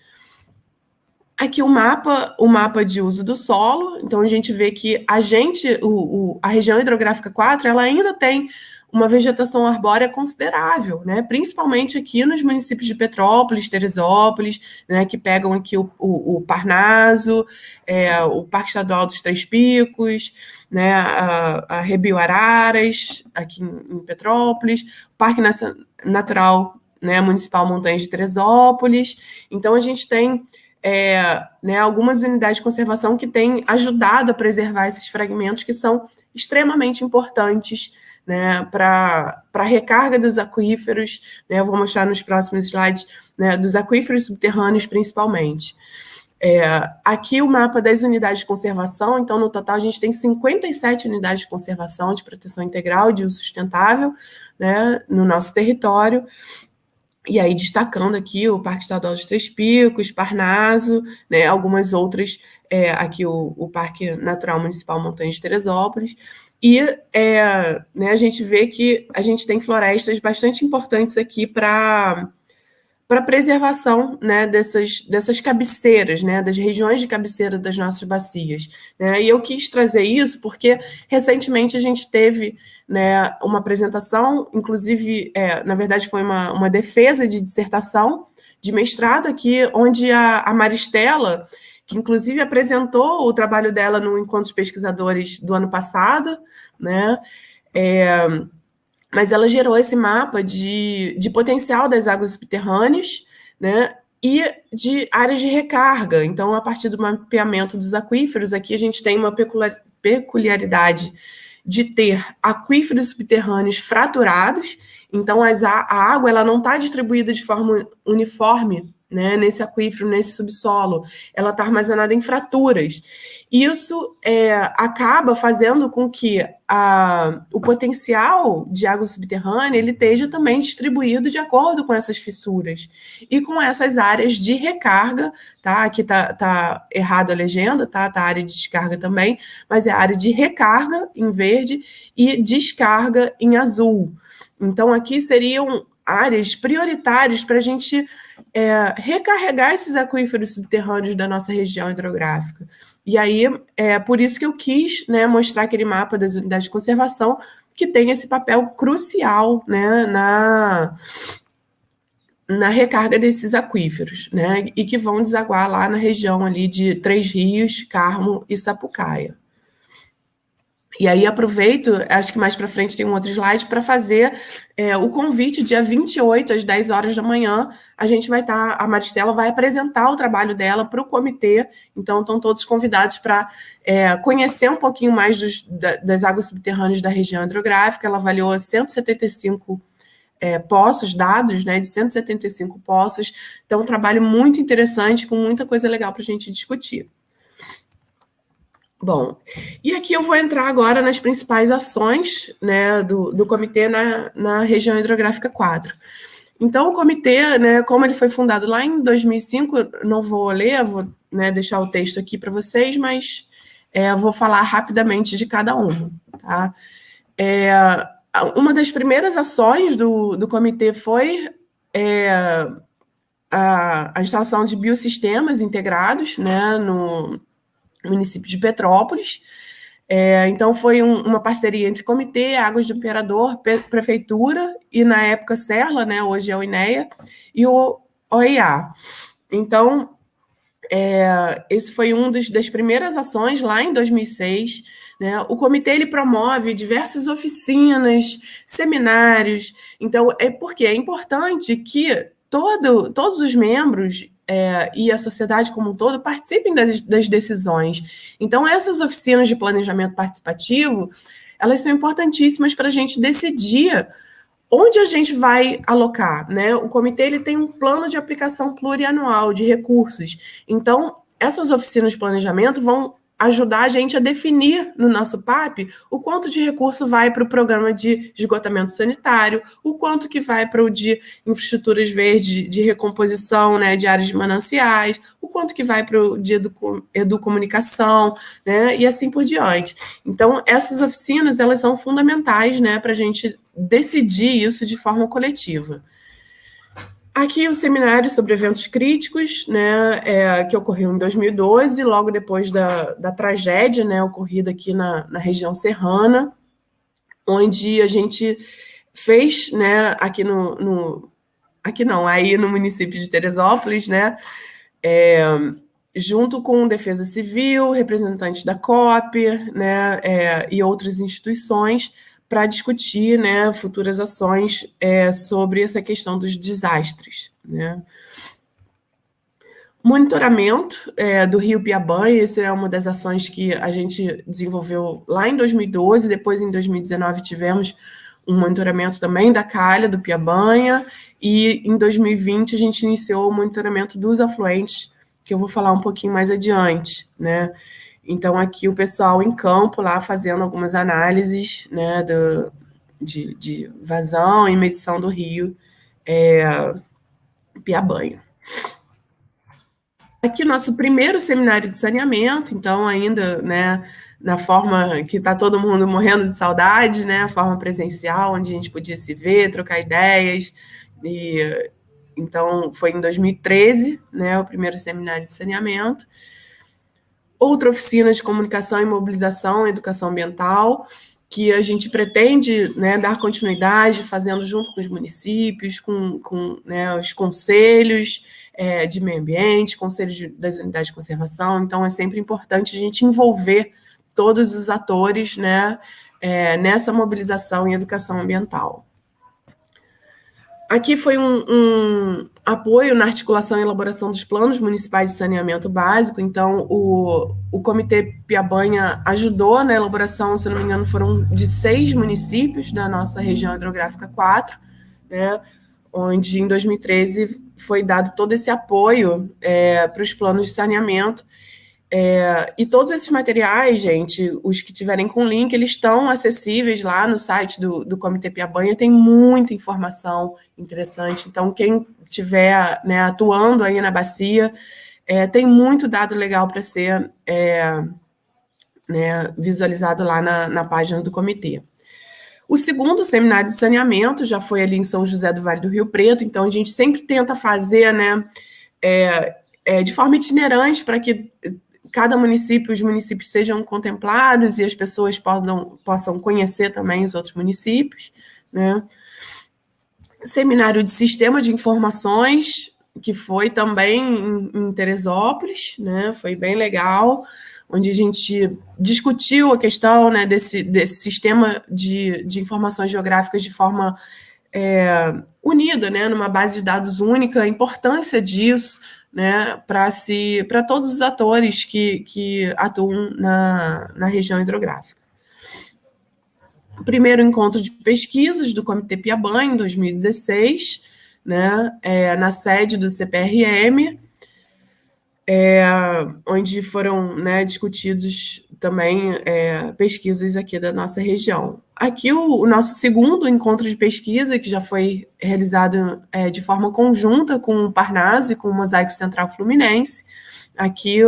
[SPEAKER 3] Aqui o mapa de uso do solo. Então, a gente vê que a região hidrográfica 4, ela ainda tem uma vegetação arbórea considerável, né? Principalmente aqui nos municípios de Petrópolis, Teresópolis, né? Que pegam aqui o Parnaso, o Parque Estadual dos Três Picos, né? A Rebio Araras, aqui em Petrópolis, o Parque Natural, né? Municipal Montanhas de Teresópolis. Então, a gente tem né, algumas unidades de conservação que têm ajudado a preservar esses fragmentos que são extremamente importantes, né, para a recarga dos aquíferos, né, eu vou mostrar nos próximos slides, né, dos aquíferos subterrâneos principalmente. Aqui o mapa das unidades de conservação. Então, no total, a gente tem 57 unidades de conservação de proteção integral de uso sustentável, né, no nosso território. E aí, destacando aqui o Parque Estadual dos Três Picos, Parnaso, né, algumas outras, aqui o Parque Natural Municipal Montanhas de Teresópolis. E né, a gente vê que a gente tem florestas bastante importantes aqui para preservação, né, dessas cabeceiras, né, das regiões de cabeceira das nossas bacias, né? E eu quis trazer isso porque recentemente a gente teve, né, uma apresentação, inclusive, na verdade foi uma defesa de dissertação de mestrado aqui, onde a Maristela, que inclusive apresentou o trabalho dela no Encontro dos Pesquisadores do ano passado, né, mas ela gerou esse mapa de potencial das águas subterrâneas, né, e de áreas de recarga. Então, a partir do mapeamento dos aquíferos, aqui a gente tem uma peculiaridade de ter aquíferos subterrâneos fraturados. Então, a água ela não está distribuída de forma uniforme, né, nesse aquífero, nesse subsolo. Ela está armazenada em fraturas. Isso acaba fazendo com que o potencial de água subterrânea ele esteja também distribuído de acordo com essas fissuras e com essas áreas de recarga, tá? Aqui tá errado a legenda, tá? Tá a área de descarga também, mas é a área de recarga em verde e descarga em azul. Então, aqui seriam áreas prioritárias para a gente recarregar esses aquíferos subterrâneos da nossa região hidrográfica. E aí, por isso que eu quis, né, mostrar aquele mapa das unidades de conservação, que tem esse papel crucial, né, na recarga desses aquíferos, né, e que vão desaguar lá na região ali de Três Rios, Carmo e Sapucaia. E aí aproveito, acho que mais para frente tem um outro slide, para fazer o convite, dia 28, às 10 horas da manhã, a Maristela vai apresentar o trabalho dela para o comitê, então estão todos convidados para conhecer um pouquinho mais das águas subterrâneas da região hidrográfica. Ela avaliou 175 poços, dados, né, de 175 poços, então um trabalho muito interessante, com muita coisa legal para a gente discutir. Bom, e aqui eu vou entrar agora nas principais ações, né, do comitê na região hidrográfica 4. Então, o comitê, né, como ele foi fundado lá em 2005, não vou ler, vou, né, deixar o texto aqui para vocês, mas vou falar rapidamente de cada um. Tá? Uma das primeiras ações do comitê foi a instalação de biossistemas integrados, né, no município de Petrópolis. Então, foi uma parceria entre Comitê, Águas do Imperador, Prefeitura e, na época, Serla, né, hoje é o INEA, e o OEA. Então, esse foi uma das primeiras ações lá em 2006. Né? O comitê ele promove diversas oficinas, seminários. Então, porque é importante que todos os membros e a sociedade como um todo participem das decisões. Então, essas oficinas de planejamento participativo, elas são importantíssimas para a gente decidir onde a gente vai alocar, né? O comitê ele tem um plano de aplicação plurianual de recursos. Então, essas oficinas de planejamento vão ajudar a gente a definir no nosso PAP o quanto de recurso vai para o programa de esgotamento sanitário, o quanto que vai para o de infraestruturas verdes, de recomposição, né, de áreas de mananciais, o quanto que vai para o de educomunicação, né, e assim por diante. Então, essas oficinas, elas são fundamentais, né, para a gente decidir isso de forma coletiva. Aqui o seminário sobre eventos críticos, né, que ocorreu em 2012, logo depois da tragédia, né, ocorrida aqui na região serrana, onde a gente fez, né, aí no município de Teresópolis, né, junto com Defesa Civil, representantes da COP, né, e outras instituições, para discutir, né, futuras ações sobre essa questão dos desastres, né. Monitoramento do Rio Piabanha, isso é uma das ações que a gente desenvolveu lá em 2012, depois em 2019 tivemos um monitoramento também da calha do Piabanha, e em 2020 a gente iniciou o monitoramento dos afluentes, que eu vou falar um pouquinho mais adiante, né. Então, aqui o pessoal em campo, lá fazendo algumas análises, né, de vazão e medição do rio Piabanha. Aqui nosso primeiro seminário de saneamento, então ainda, né, na forma que está todo mundo morrendo de saudade, né, a forma presencial, onde a gente podia se ver, trocar ideias, e então foi em 2013, né, o primeiro seminário de saneamento. Outra oficina de comunicação e mobilização, educação ambiental, que a gente pretende, né, dar continuidade, fazendo junto com os municípios, com né, os conselhos de meio ambiente, conselhos das unidades de conservação. Então, é sempre importante a gente envolver todos os atores, né, nessa mobilização em educação ambiental. Aqui foi um apoio na articulação e elaboração dos planos municipais de saneamento básico. Então, o Comitê Piabanha ajudou na elaboração, se não me engano, foram de 6 municípios da nossa região hidrográfica 4, né, onde em 2013 foi dado todo esse apoio para os planos de saneamento. E todos esses materiais, gente, os que tiverem com link, eles estão acessíveis lá no site do Comitê Piabanha, tem muita informação interessante. Então, quem estiver, né, atuando aí na bacia, tem muito dado legal para ser né, visualizado lá na página do comitê. O segundo seminário de saneamento já foi ali em São José do Vale do Rio Preto, então a gente sempre tenta fazer, né, de forma itinerante, para que cada município, os municípios sejam contemplados e as pessoas possam conhecer também os outros municípios, né. Seminário de Sistema de Informações, que foi também em Teresópolis, né, foi bem legal, onde a gente discutiu a questão, né, desse sistema de informações geográficas de forma unida, né, numa base de dados única, a importância disso, né, para todos os atores que atuam na região hidrográfica. O primeiro encontro de pesquisas do Comitê Piabanha, em 2016, né, na sede do CPRM, onde foram, né, discutidos também pesquisas aqui da nossa região. Aqui o nosso segundo encontro de pesquisa, que já foi realizado de forma conjunta com o Parnaso e com o Mosaico Central Fluminense. Aqui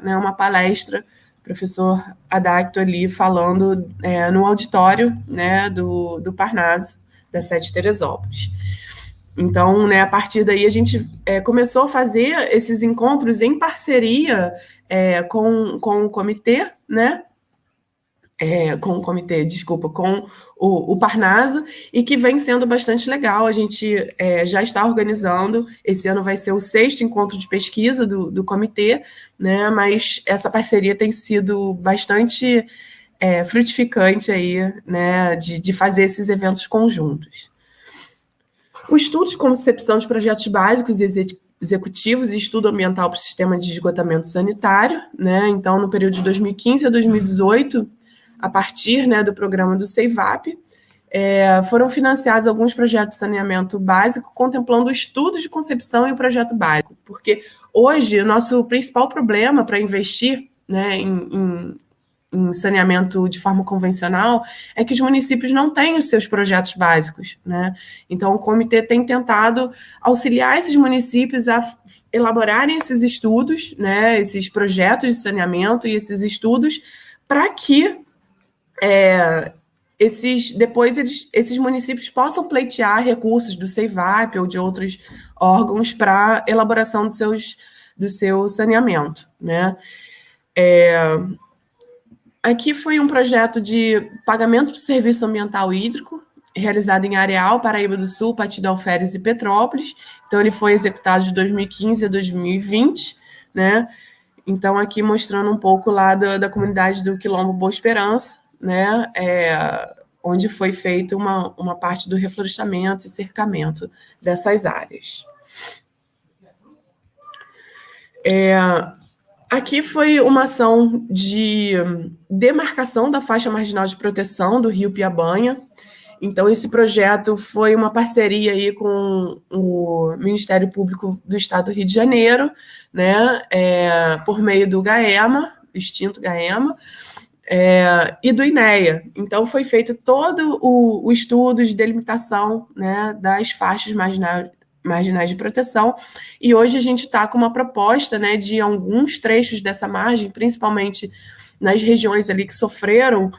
[SPEAKER 3] né, uma palestra, professor Adacto ali falando no auditório, né, do Parnaso, da sede de Teresópolis. Então, né, a partir daí a gente começou a fazer esses encontros em parceria com o comitê, né? Com o Parnaso, e que vem sendo bastante legal. A gente já está organizando, esse ano vai ser o 6º encontro de pesquisa do comitê, né? Mas essa parceria tem sido bastante frutificante aí, né? De fazer esses eventos conjuntos. O estudo de concepção de projetos básicos e executivos e estudo ambiental para o sistema de esgotamento sanitário, né? Então, no período de 2015 a 2018, a partir, né, do programa do CEIVAP, foram financiados alguns projetos de saneamento básico, contemplando o estudo de concepção e o projeto básico, porque hoje o nosso principal problema para investir, né, em saneamento de forma convencional, é que os municípios não têm os seus projetos básicos, né? Então, o comitê tem tentado auxiliar esses municípios a elaborarem esses estudos, né, esses projetos de saneamento e esses estudos, para que esses municípios possam pleitear recursos do CEIVAP ou de outros órgãos para elaboração do seu saneamento, né? Aqui foi um projeto de pagamento do serviço ambiental hídrico, realizado em Areal, Paraíba do Sul, Patina Alferes e Petrópolis. Então, ele foi executado de 2015 a 2020, né? Então, aqui mostrando um pouco lá da comunidade do Quilombo Boa Esperança, né? Onde foi feita uma parte do reflorestamento e cercamento dessas áreas. Aqui foi uma ação de demarcação da faixa marginal de proteção do Rio Piabanha. Então, esse projeto foi uma parceria aí com o Ministério Público do Estado do Rio de Janeiro, né, por meio do GAEMA, extinto GAEMA, e do INEA. Então, foi feito todo o estudo de delimitação, né, das faixas marginais de proteção, e hoje a gente está com uma proposta, né, de alguns trechos dessa margem, principalmente nas regiões ali que sofreram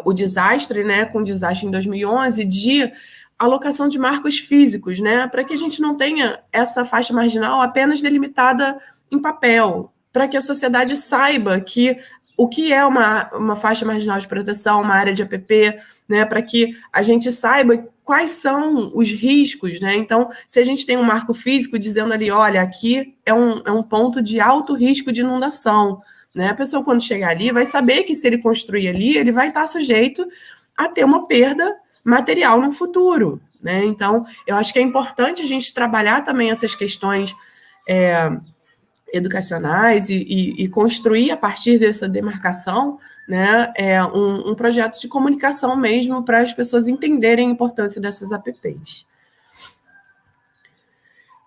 [SPEAKER 3] o desastre, né, com o desastre em 2011, de alocação de marcos físicos, né, para que a gente não tenha essa faixa marginal apenas delimitada em papel, para que a sociedade saiba o que é uma faixa marginal de proteção, uma área de APP, né, para que a gente saiba quais são os riscos, né? Então, se a gente tem um marco físico dizendo ali, olha, aqui é um ponto de alto risco de inundação, né? A pessoa, quando chegar ali, vai saber que se ele construir ali, ele vai estar sujeito a ter uma perda material no futuro, né? Então, eu acho que é importante a gente trabalhar também essas questões educacionais e construir a partir dessa demarcação, né, um projeto de comunicação mesmo para as pessoas entenderem a importância dessas APPs.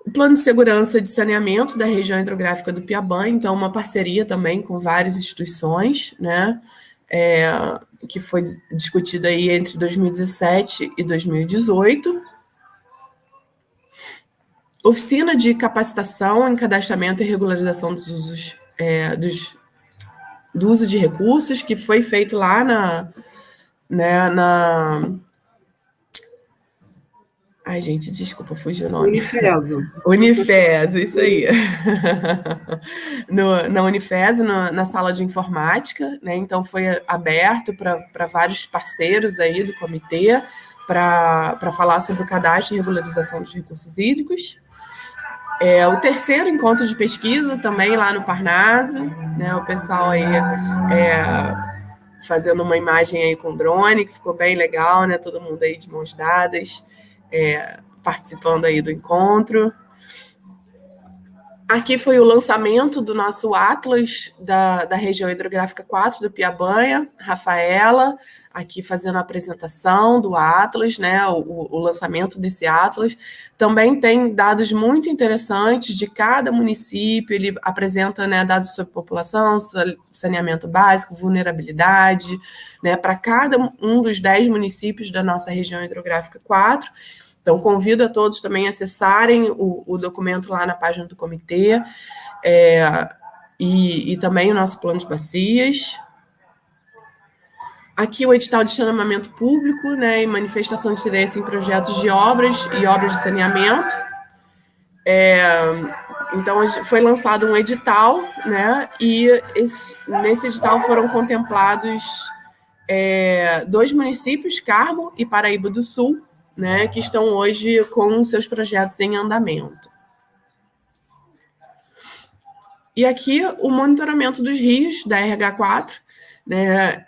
[SPEAKER 3] O Plano de Segurança de Saneamento da região hidrográfica do Piabanha, então uma parceria também com várias instituições, né, que foi discutida aí entre 2017 e 2018. Oficina de capacitação em cadastramento e regularização dos usos, do uso de recursos, que foi feito lá Ai, gente, desculpa, fugiu o nome. Unifeso, isso aí. Na Unifeso, na sala de informática, né? Então foi aberto para vários parceiros aí do comitê para falar sobre o cadastro e regularização dos recursos hídricos. O terceiro encontro de pesquisa também lá no Parnaso, né? O pessoal aí fazendo uma imagem aí com drone, que ficou bem legal, né? Todo mundo aí de mãos dadas, participando aí do encontro. Aqui foi o lançamento do nosso Atlas da região hidrográfica 4 do Piabanha, Rafaela, aqui fazendo a apresentação do Atlas, né, o lançamento desse Atlas. Também tem dados muito interessantes de cada município, ele apresenta, né, dados sobre população, saneamento básico, vulnerabilidade, né, para cada um dos 10 municípios da nossa região hidrográfica 4. Então, convido a todos também a acessarem o documento lá na página do comitê, e também o nosso plano de bacias. Aqui o edital de chamamento público, né, e manifestação de interesse em projetos de obras e obras de saneamento. Então, foi lançado um edital, né, e nesse edital foram contemplados 2 municípios, Carmo e Paraíba do Sul, né, que estão hoje com seus projetos em andamento. E aqui o monitoramento dos rios da RH4, né,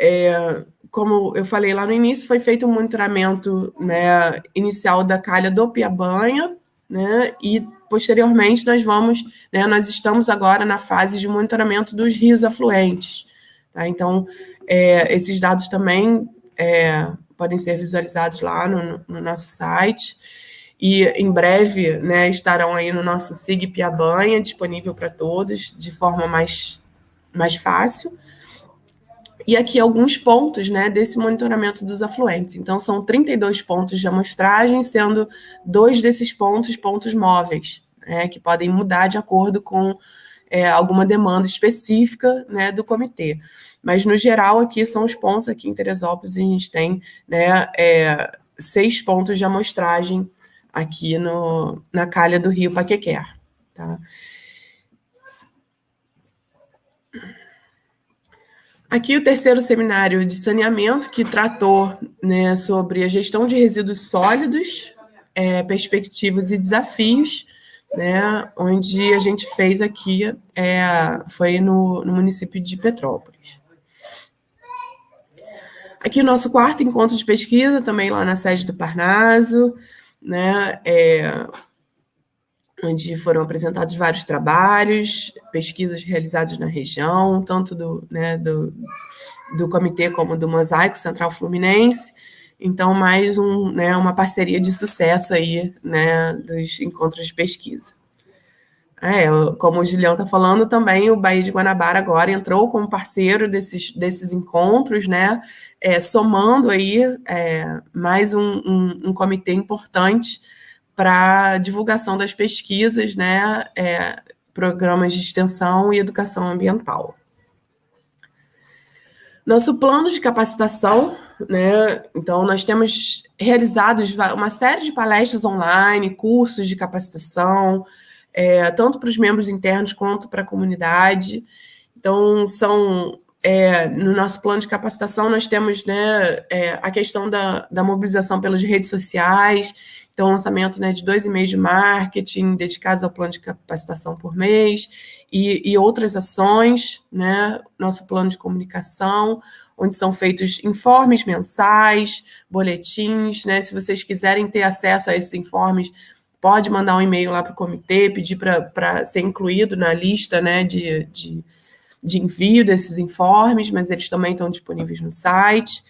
[SPEAKER 3] como eu falei lá no início, foi feito um monitoramento, né, inicial da calha do Piabanha, né, e posteriormente nós estamos agora na fase de monitoramento dos rios afluentes, tá? Então, esses dados também podem ser visualizados lá no nosso site, e em breve, né, estarão aí no nosso SIG Piabanha, disponível para todos, de forma mais fácil. E aqui alguns pontos, né, desse monitoramento dos afluentes. Então, são 32 pontos de amostragem, sendo 2 desses pontos móveis, né, que podem mudar de acordo com alguma demanda específica, né, do comitê. Mas, no geral, aqui são os pontos, aqui em Teresópolis, a gente tem, né, 6 pontos de amostragem aqui na calha do Rio Paquequer. Tá? Aqui o terceiro seminário de saneamento, que tratou, né, sobre a gestão de resíduos sólidos, perspectivas e desafios, né, onde a gente fez aqui, foi no município de Petrópolis. Aqui o nosso quarto encontro de pesquisa, também lá na sede do Parnaso, né, onde foram apresentados vários trabalhos, pesquisas realizadas na região, tanto do comitê como do Mosaico Central Fluminense. Então, mais uma parceria de sucesso aí, né, dos encontros de pesquisa. Como o Julião está falando, também o Baía de Guanabara agora entrou como parceiro desses encontros, né, somando aí mais um comitê importante para divulgação das pesquisas, né, programas de extensão e educação ambiental. Nosso plano de capacitação, né, então nós temos realizados uma série de palestras online, cursos de capacitação, tanto para os membros internos quanto para a comunidade. Então, no nosso plano de capacitação, nós temos, né, a questão da mobilização pelas redes sociais, então, lançamento, né, de 2 e-mails de marketing dedicados ao plano de capacitação por mês e outras ações, né, nosso plano de comunicação, onde são feitos informes mensais, boletins, né, se vocês quiserem ter acesso a esses informes, pode mandar um e-mail lá para o comitê, pedir para ser incluído na lista, né, de envio desses informes, mas eles também estão disponíveis no site.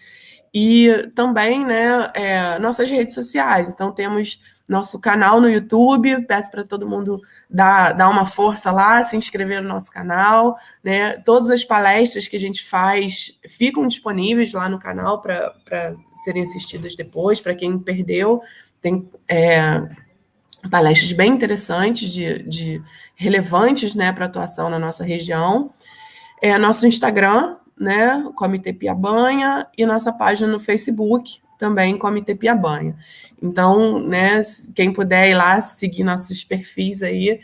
[SPEAKER 3] E também, né, nossas redes sociais. Então, temos nosso canal no YouTube, peço para todo mundo dar uma força lá, se inscrever no nosso canal, né? Todas as palestras que a gente faz ficam disponíveis lá no canal para serem assistidas depois, para quem perdeu. Tem palestras bem interessantes, relevantes, né, para a atuação na nossa região. Nosso Instagram, né, Comitê Piabanha, e nossa página no Facebook, também Comitê Piabanha. Então, né, quem puder ir lá seguir nossos perfis aí,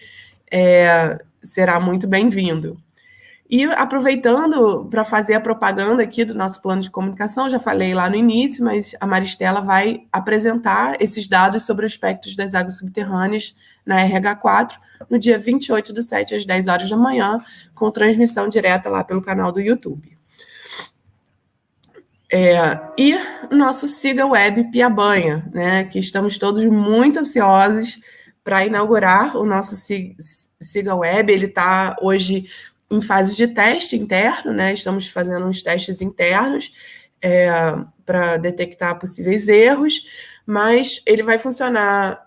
[SPEAKER 3] será muito bem-vindo. E aproveitando para fazer a propaganda aqui do nosso plano de comunicação, já falei lá no início, mas a Maristela vai apresentar esses dados sobre aspectos das águas subterrâneas na RH4, no dia 28/7, às 10 horas da manhã, com transmissão direta lá pelo canal do YouTube. E nosso Siga Web Piabanha, né, que estamos todos muito ansiosos para inaugurar o nosso Siga Web. Ele está hoje em fase de teste interno, né, estamos fazendo uns testes internos para detectar possíveis erros, mas ele vai funcionar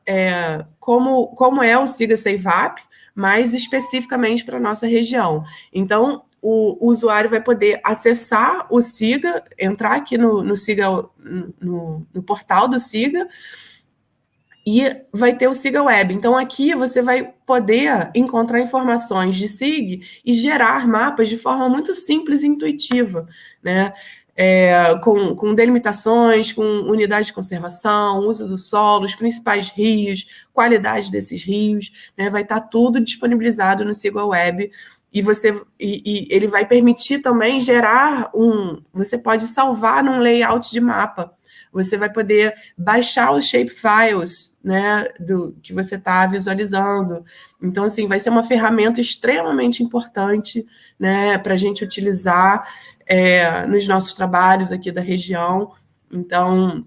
[SPEAKER 3] como é o Siga Seivap, mas especificamente para a nossa região. Então, o usuário vai poder acessar o Siga, entrar aqui no Siga, no portal do Siga, e vai ter o Siga Web. Então, aqui você vai poder encontrar informações de SIG e gerar mapas de forma muito simples e intuitiva, né? Com delimitações, com unidades de conservação, uso do solo, os principais rios, qualidade desses rios, né? Vai estar tudo disponibilizado no Siga Web. E ele vai permitir também gerar você pode salvar num layout de mapa. Você vai poder baixar os shapefiles, né, que você está visualizando. Então, assim, vai ser uma ferramenta extremamente importante, né, para a gente utilizar nos nossos trabalhos aqui da região. Então,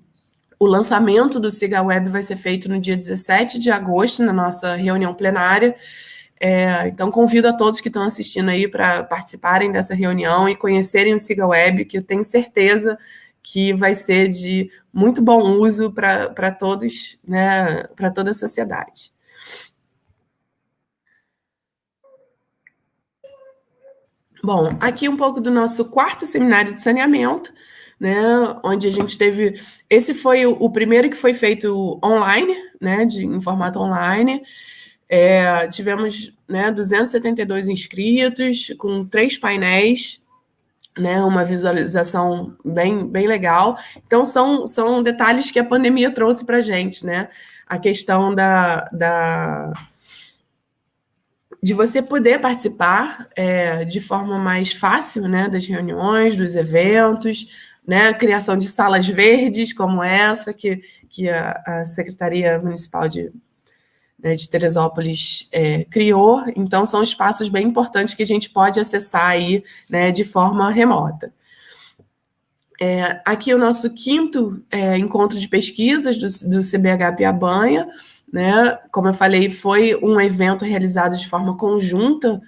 [SPEAKER 3] o lançamento do Siga Web vai ser feito no dia 17 de agosto, na nossa reunião plenária. Então, convido a todos que estão assistindo aí para participarem dessa reunião e conhecerem o Siga Web, que eu tenho certeza que vai ser de muito bom uso para todos, né, para toda a sociedade. Bom, aqui um pouco do nosso quarto seminário de saneamento, né, onde a gente teve... Esse foi o primeiro que foi feito online, né, em formato online. tivemos, né, 272 inscritos, com 3 painéis, né, uma visualização bem legal. Então, são detalhes que a pandemia trouxe para a gente, né? A questão de você poder participar de forma mais fácil, né, das reuniões, dos eventos, né, criação de salas verdes como essa que a Secretaria Municipal de Teresópolis criou. Então, são espaços bem importantes que a gente pode acessar aí, né, de forma remota. Aqui o nosso 5º encontro de pesquisas do CBH Piabanha, né? Como eu falei, foi um evento realizado de forma conjunta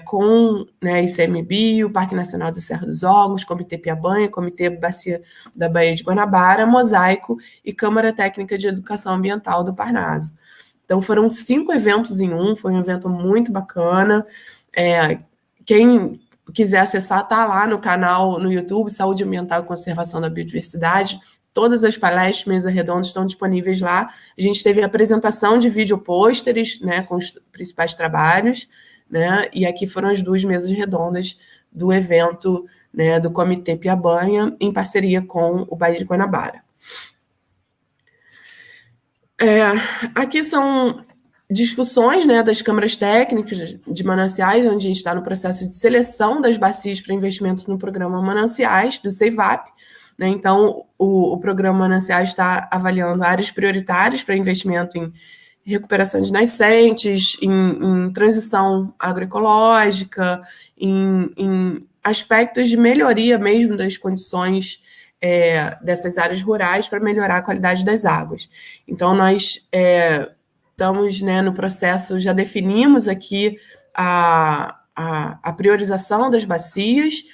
[SPEAKER 3] com, né, ICMBio, o Parque Nacional da Serra dos Órgãos, Comitê Piabanha, Comitê Bacia da Baía de Guanabara, Mosaico e Câmara Técnica de Educação Ambiental do Parnaso. Então, foram 5 eventos em um, foi um evento muito bacana. Quem quiser acessar, está lá no canal no YouTube, Saúde Ambiental e Conservação da Biodiversidade. Todas as palestras, mesa redonda estão disponíveis lá. A gente teve a apresentação de vídeo pôsteres, né, com os principais trabalhos, né, e aqui foram as 2 mesas redondas do evento, né, do Comitê Piabanha, em parceria com o Baía de Guanabara. Aqui são discussões, né, das câmaras técnicas de mananciais, onde a gente está no processo de seleção das bacias para investimento no programa Mananciais, do CEIVAP. Né? Então, o programa Mananciais está avaliando áreas prioritárias para investimento em recuperação de nascentes, em transição agroecológica, em aspectos de melhoria mesmo das condições dessas áreas rurais para melhorar a qualidade das águas. Então, nós estamos, né, no processo, já definimos aqui a priorização das bacias.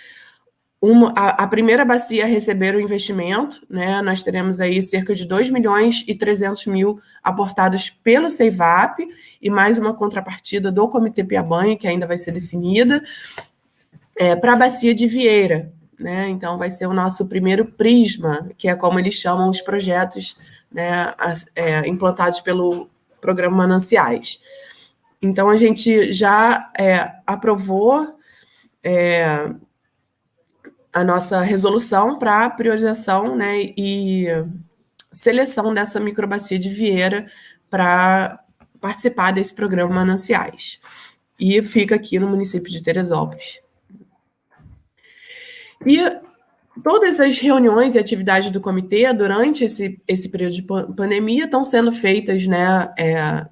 [SPEAKER 3] A primeira bacia a receber o investimento, né, nós teremos aí cerca de 2.300.000 aportados pelo CEIVAP e mais uma contrapartida do Comitê Piabanha, que ainda vai ser definida, para a bacia de Vieira. Né? Então, vai ser o nosso primeiro prisma, que é como eles chamam os projetos, né, implantados pelo programa Mananciais. Então, a gente já aprovou a nossa resolução para priorização, né, e seleção dessa microbacia de Vieira para participar desse programa Mananciais. E fica aqui no município de Teresópolis. E todas as reuniões e atividades do comitê durante esse período de pandemia estão sendo feitas, né,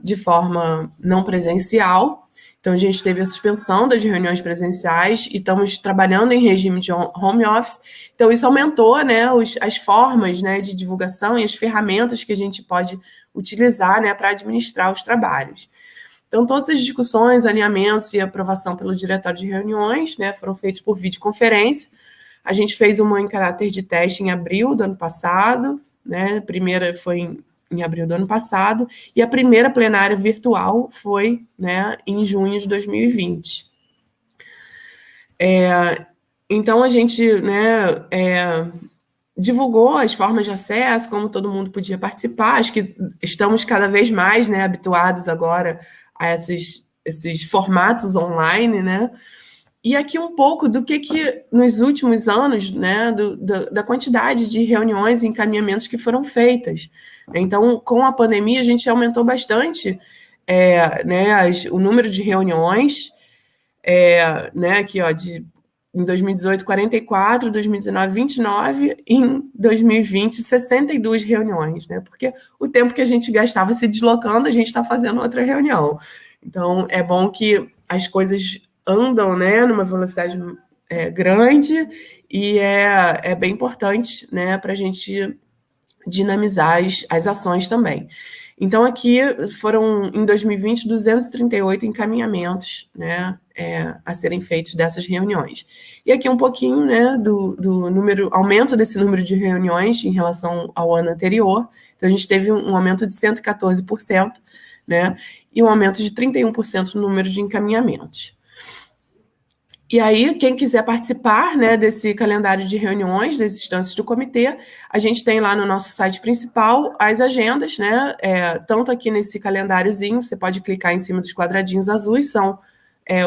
[SPEAKER 3] de forma não presencial. Então, a gente teve a suspensão das reuniões presenciais e estamos trabalhando em regime de home office. Então, isso aumentou, né, as formas, né, de divulgação e as ferramentas que a gente pode utilizar, né, para administrar os trabalhos. Então, todas as discussões, alinhamentos e aprovação pelo diretório de reuniões, né, foram feitos por videoconferência. A gente fez uma em caráter de teste em abril do ano passado, né? A primeira foi em abril do ano passado, e a primeira plenária virtual foi, né, em junho de 2020. Então, a gente, né, divulgou as formas de acesso, como todo mundo podia participar. Acho que estamos cada vez mais, né, habituados agora a esses formatos online, né? E aqui um pouco do que nos últimos anos, né, da quantidade de reuniões e encaminhamentos que foram feitas. Então, com a pandemia, a gente aumentou bastante né, o número de reuniões, né, aqui, ó, em 2018, 44, 2019, 29, em 2020, 62 reuniões, né, porque o tempo que a gente gastava se deslocando, a gente está fazendo outra reunião. Então, é bom que as coisas andam, né, numa velocidade grande, e é bem importante, né, para a gente dinamizar as ações também. Então, aqui foram, em 2020, 238 encaminhamentos, né, a serem feitos dessas reuniões. E aqui um pouquinho, né, do aumento desse número de reuniões em relação ao ano anterior. Então, a gente teve um aumento de 114%, né, e um aumento de 31% no número de encaminhamentos. E aí, quem quiser participar, né, desse calendário de reuniões das instâncias do comitê, a gente tem lá no nosso site principal as agendas, né, tanto aqui nesse calendáriozinho, você pode clicar em cima dos quadradinhos azuis, são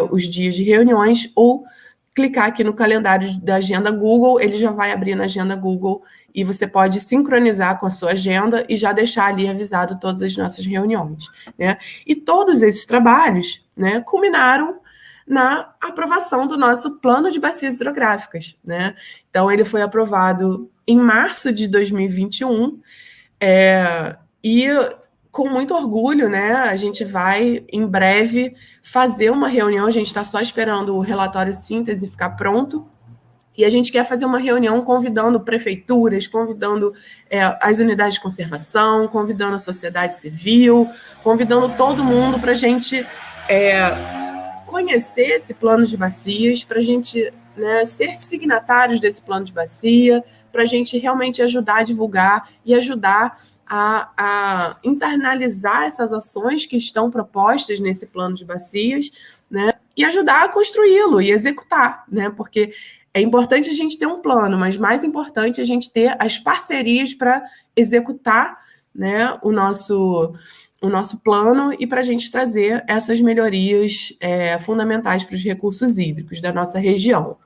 [SPEAKER 3] os dias de reuniões, ou clicar aqui no calendário da agenda Google, ele já vai abrir na agenda Google e você pode sincronizar com a sua agenda e já deixar ali avisado todas as nossas reuniões, né? E todos esses trabalhos, né, culminaram na aprovação do nosso plano de bacias hidrográficas, né? Então, ele foi aprovado em março de 2021, e com muito orgulho, né? A gente vai, em breve, fazer uma reunião, a gente está só esperando o relatório síntese ficar pronto, e a gente quer fazer uma reunião convidando prefeituras, convidando as unidades de conservação, convidando a sociedade civil, convidando todo mundo para a gente conhecer esse plano de bacias, para a gente, né, ser signatários desse plano de bacia, para a gente realmente ajudar a divulgar e ajudar a internalizar essas ações que estão propostas nesse plano de bacias, né, e ajudar a construí-lo e executar, né, porque é importante a gente ter um plano, mas mais importante a gente ter as parcerias para executar, né, o nosso plano e para a gente trazer essas melhorias fundamentais para os recursos hídricos da nossa região.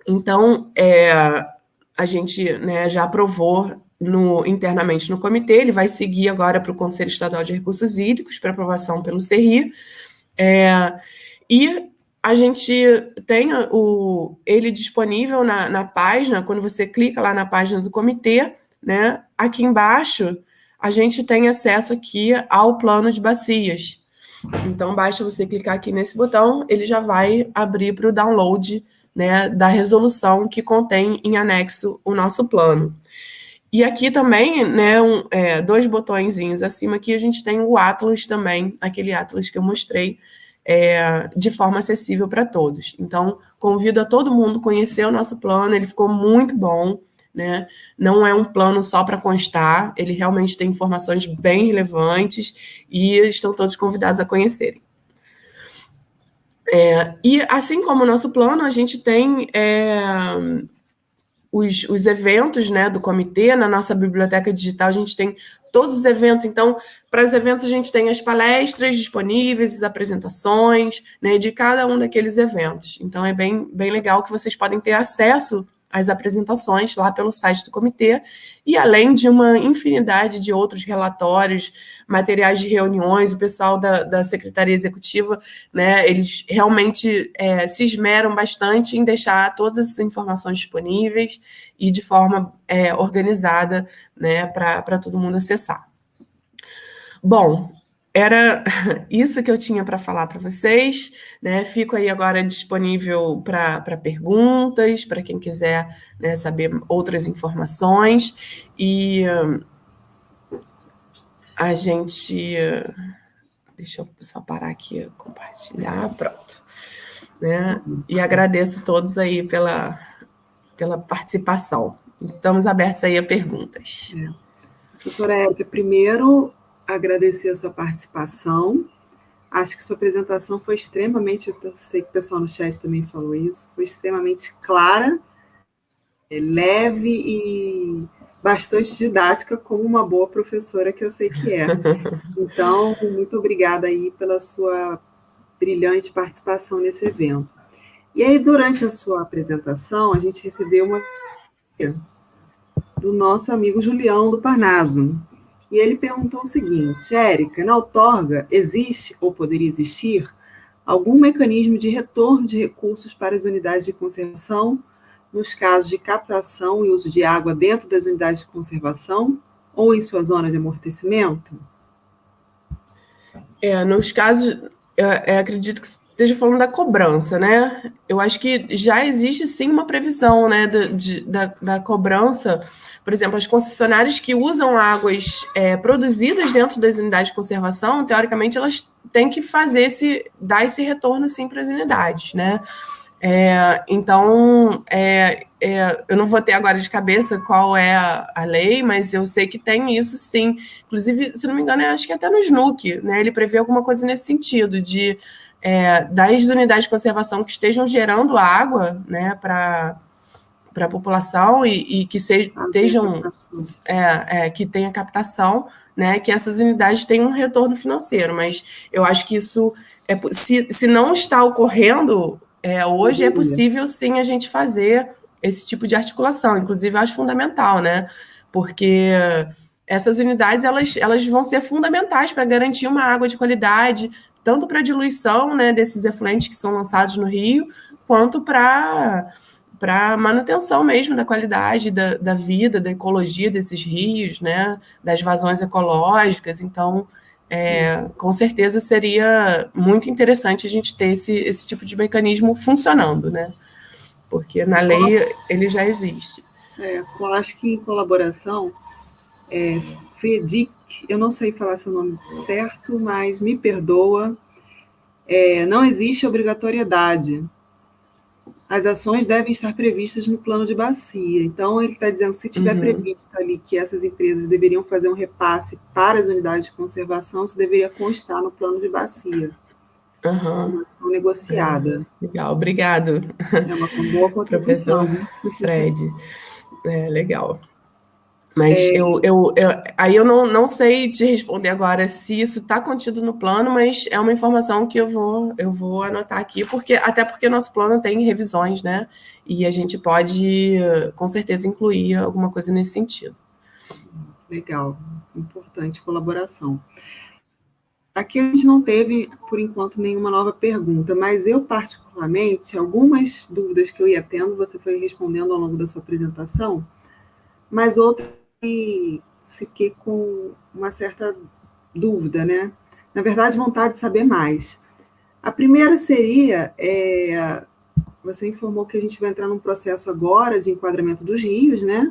[SPEAKER 3] Então, a gente, né, já aprovou internamente no comitê, ele vai seguir agora para o Conselho Estadual de Recursos Hídricos para aprovação pelo CERRI, e a gente tem ele disponível na página, quando você clica lá na página do comitê, né, aqui embaixo a gente tem acesso aqui ao plano de bacias. Então, basta você clicar aqui nesse botão, ele já vai abrir para o download, né, da resolução que contém em anexo o nosso plano. E aqui também, né, 2 botõezinhos acima aqui, a gente tem o Atlas também, aquele Atlas que eu mostrei, de forma acessível para todos. Então, convido a todo mundo a conhecer o nosso plano, ele ficou muito bom, né? Não é um plano só para constar, ele realmente tem informações bem relevantes e estão todos convidados a conhecerem. E assim como o nosso plano, a gente tem os eventos, né, do comitê. Na nossa biblioteca digital a gente tem todos os eventos. Então, para os eventos a gente tem as palestras disponíveis, as apresentações, né, de cada um daqueles eventos. Então, é bem legal que vocês podem ter acesso às apresentações lá pelo site do comitê, e além de uma infinidade de outros relatórios, materiais de reuniões, o pessoal da Secretaria Executiva, né, eles realmente se esmeram bastante em deixar todas essas informações disponíveis e de forma organizada, né, para todo mundo acessar. Bom, era isso que eu tinha para falar para vocês, né? Fico aí agora disponível para perguntas, para quem quiser, né, saber outras informações. E a gente... Deixa eu só parar aqui, compartilhar, pronto. Né? E agradeço a todos aí pela participação. Estamos abertos aí a perguntas.
[SPEAKER 2] Professora Érica, primeiro, agradecer a sua participação. Acho que sua apresentação foi extremamente, eu sei que o pessoal no chat também falou isso, foi extremamente clara, leve e bastante didática, como uma boa professora que eu sei que é. Então, muito obrigada aí pela sua brilhante participação nesse evento. E aí, durante a sua apresentação, a gente recebeu uma do nosso amigo Julião do Parnaso. E ele perguntou o seguinte: Érica, na outorga existe ou poderia existir algum mecanismo de retorno de recursos para as unidades de conservação nos casos de captação e uso de água dentro das unidades de conservação ou em sua zona de amortecimento?
[SPEAKER 3] Nos casos, acredito que esteja falando da cobrança, né? Eu acho que já existe sim uma previsão, né, da cobrança. Por exemplo, as concessionárias que usam águas produzidas dentro das unidades de conservação, teoricamente, elas têm que dar esse retorno sim para as unidades, né? Então, eu não vou ter agora de cabeça qual é a lei, mas eu sei que tem isso sim. Inclusive, se não me engano, eu acho que até no SNUC, né, ele prevê alguma coisa nesse sentido, de das unidades de conservação que estejam gerando água, né, para a população e que que tenha captação, né, que essas unidades tenham um retorno financeiro. Mas eu acho que isso, se não está ocorrendo hoje, é possível sim a gente fazer esse tipo de articulação. Inclusive, eu acho fundamental, né, porque essas unidades elas vão ser fundamentais para garantir uma água de qualidade, tanto para a diluição, né, desses efluentes que são lançados no rio, quanto para manutenção mesmo da qualidade da vida, da ecologia desses rios, né, das vazões ecológicas. Então, com certeza seria muito interessante a gente ter esse tipo de mecanismo funcionando, né? Porque na lei ele já existe.
[SPEAKER 2] Eu acho que em colaboração, FEDIC, eu não sei falar seu nome certo, mas me perdoa, não existe obrigatoriedade. As ações devem estar previstas no plano de bacia. Então, ele está dizendo que se tiver previsto ali que essas empresas deveriam fazer um repasse para as unidades de conservação, isso deveria constar no plano de bacia. Uma ação negociada.
[SPEAKER 3] Legal, obrigado.
[SPEAKER 2] É uma boa contribuição.
[SPEAKER 3] Professor Fred. Legal. Mas aí eu não sei te responder agora se isso está contido no plano, mas é uma informação que eu vou anotar aqui, até porque nosso plano tem revisões, né? E a gente pode, com certeza, incluir alguma coisa nesse sentido.
[SPEAKER 2] Legal, importante colaboração. Aqui a gente não teve, por enquanto, nenhuma nova pergunta, mas eu, particularmente, algumas dúvidas que eu ia tendo, você foi respondendo ao longo da sua apresentação, mas outras fiquei com uma certa dúvida, né? Na verdade, vontade de saber mais. A primeira seria, você informou que a gente vai entrar num processo agora de enquadramento dos rios, né?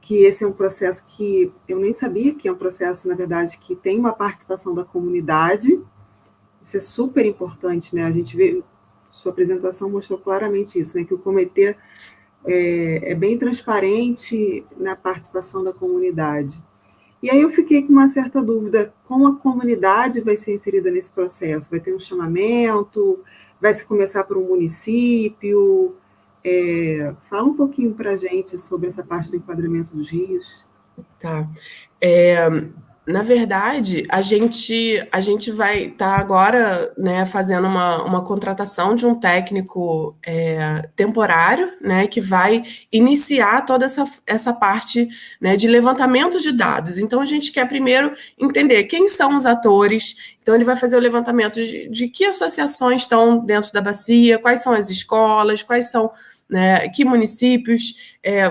[SPEAKER 2] Que esse é um processo que eu nem sabia que é um processo, na verdade, que tem uma participação da comunidade. Isso é super importante, né? A gente vê, sua apresentação mostrou claramente isso, né? Que o comitê é bem transparente na participação da comunidade. E aí eu fiquei com uma certa dúvida, como a comunidade vai ser inserida nesse processo? Vai ter um chamamento? Vai se começar por um município? Fala um pouquinho para a gente sobre essa parte do enquadramento dos rios.
[SPEAKER 3] Tá. Na verdade, a gente vai estar agora, né, fazendo uma contratação de um técnico temporário, né, que vai iniciar toda essa parte, né, de levantamento de dados. Então, a gente quer primeiro entender quem são os atores. Então, ele vai fazer o levantamento de que associações estão dentro da bacia, quais são as escolas, quais são, né, que municípios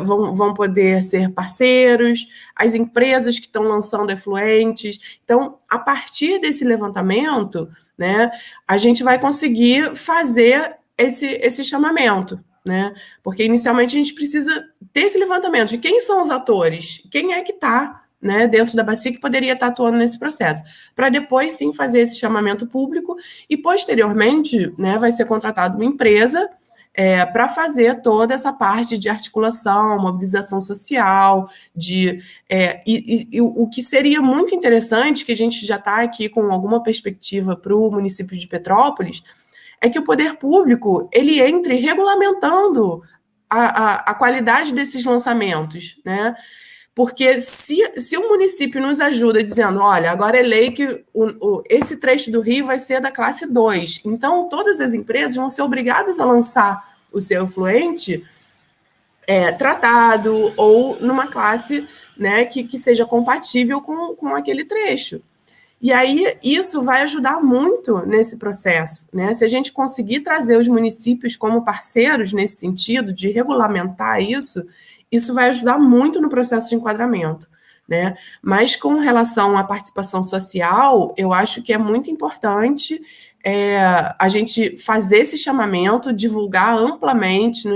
[SPEAKER 3] vão poder ser parceiros, as empresas que estão lançando efluentes. Então, a partir desse levantamento, né, a gente vai conseguir fazer esse chamamento, né? Porque inicialmente a gente precisa ter esse levantamento de quem são os atores, quem é que está, né, dentro da bacia que poderia estar atuando nesse processo, para depois sim fazer esse chamamento público e posteriormente, né, vai ser contratada uma empresa para fazer toda essa parte de articulação, mobilização social, o que seria muito interessante, que a gente já está aqui com alguma perspectiva para o município de Petrópolis, é que o poder público ele entre regulamentando a qualidade desses lançamentos, né? Porque se o município nos ajuda dizendo, olha, agora é lei que esse trecho do rio vai ser da classe 2, então todas as empresas vão ser obrigadas a lançar o seu efluente tratado ou numa classe, né, que seja compatível com aquele trecho. E aí isso vai ajudar muito nesse processo, né? Se a gente conseguir trazer os municípios como parceiros nesse sentido de regulamentar isso vai ajudar muito no processo de enquadramento, né? Mas com relação à participação social, eu acho que é muito importante a gente fazer esse chamamento, divulgar amplamente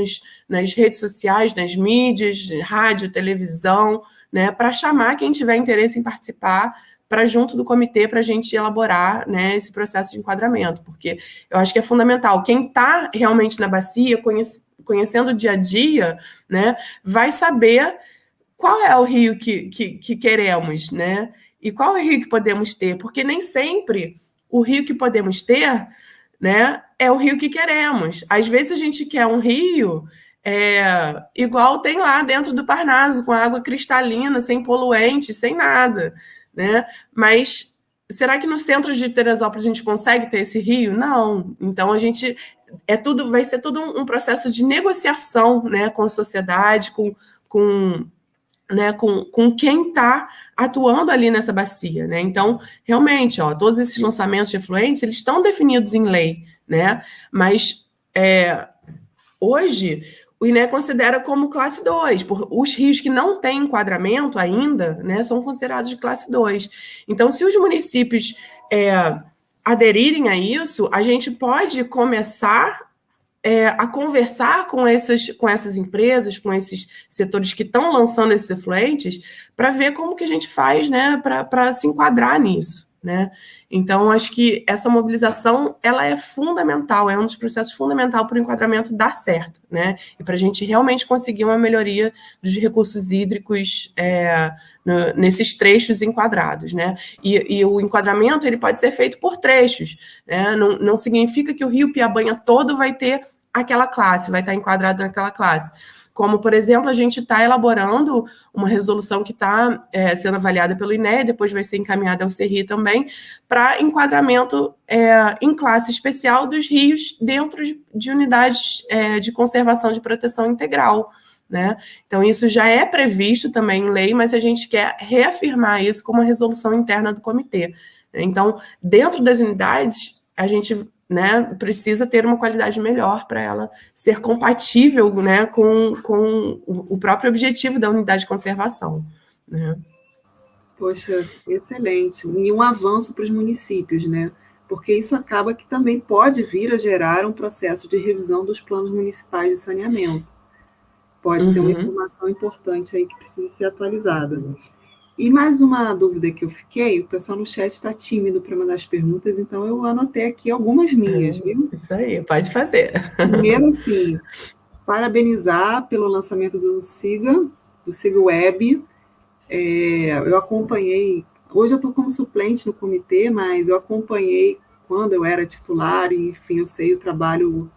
[SPEAKER 3] nas redes sociais, nas mídias, rádio, televisão, né? Para chamar quem tiver interesse em participar para junto do comitê, para a gente elaborar, né, esse processo de enquadramento, porque eu acho que é fundamental. Quem está realmente na bacia, conhecendo o dia a dia, né, vai saber qual é o rio que queremos, né, e qual é o rio que podemos ter, porque nem sempre o rio que podemos ter né, é o rio que queremos. Às vezes a gente quer um rio igual tem lá dentro do Parnaso, com água cristalina, sem poluente, sem nada, né? Mas será que no centro de Teresópolis a gente consegue ter esse rio? Não. Então a gente vai ser tudo um processo de negociação, né, com a sociedade, né, com quem está atuando ali nessa bacia, né? Então, realmente, todos esses lançamentos de efluentes, eles estão definidos em lei, né? Mas hoje o INEA considera como classe 2, os rios que não têm enquadramento ainda, né, são considerados de classe 2. Então, se os municípios aderirem a isso, a gente pode começar a conversar com essas empresas, com esses setores que estão lançando esses efluentes, para ver como que a gente faz, né, para se enquadrar nisso, né? Então, acho que essa mobilização, ela é fundamental, é um dos processos fundamentais para o enquadramento dar certo, né? E para a gente realmente conseguir uma melhoria dos recursos hídricos nesses trechos enquadrados, né? E o enquadramento, ele pode ser feito por trechos, né? Não significa que o Rio Piabanha todo vai ter aquela classe, vai estar enquadrado naquela classe. Como, por exemplo, a gente está elaborando uma resolução que está sendo avaliada pelo INEA, depois vai ser encaminhada ao CERRI também, para enquadramento em classe especial dos rios dentro de unidades de conservação de proteção integral, né? Então, isso já é previsto também em lei, mas a gente quer reafirmar isso como uma resolução interna do comitê. Então, dentro das unidades, a gente, né, precisa ter uma qualidade melhor para ela ser compatível, né, com o próprio objetivo da unidade de conservação, né?
[SPEAKER 2] Poxa, excelente. E um avanço para os municípios, né? Porque isso acaba que também pode vir a gerar um processo de revisão dos planos municipais de saneamento. Pode ser uma informação importante aí que precisa ser atualizada. E mais uma dúvida que eu fiquei, o pessoal no chat está tímido para mandar as perguntas, então eu anotei aqui algumas minhas, viu?
[SPEAKER 3] Isso aí, pode fazer.
[SPEAKER 2] Primeiro, assim, parabenizar pelo lançamento do SIGA Web. Eu acompanhei, hoje eu estou como suplente no comitê, mas eu acompanhei quando eu era titular, e, enfim, eu sei o trabalho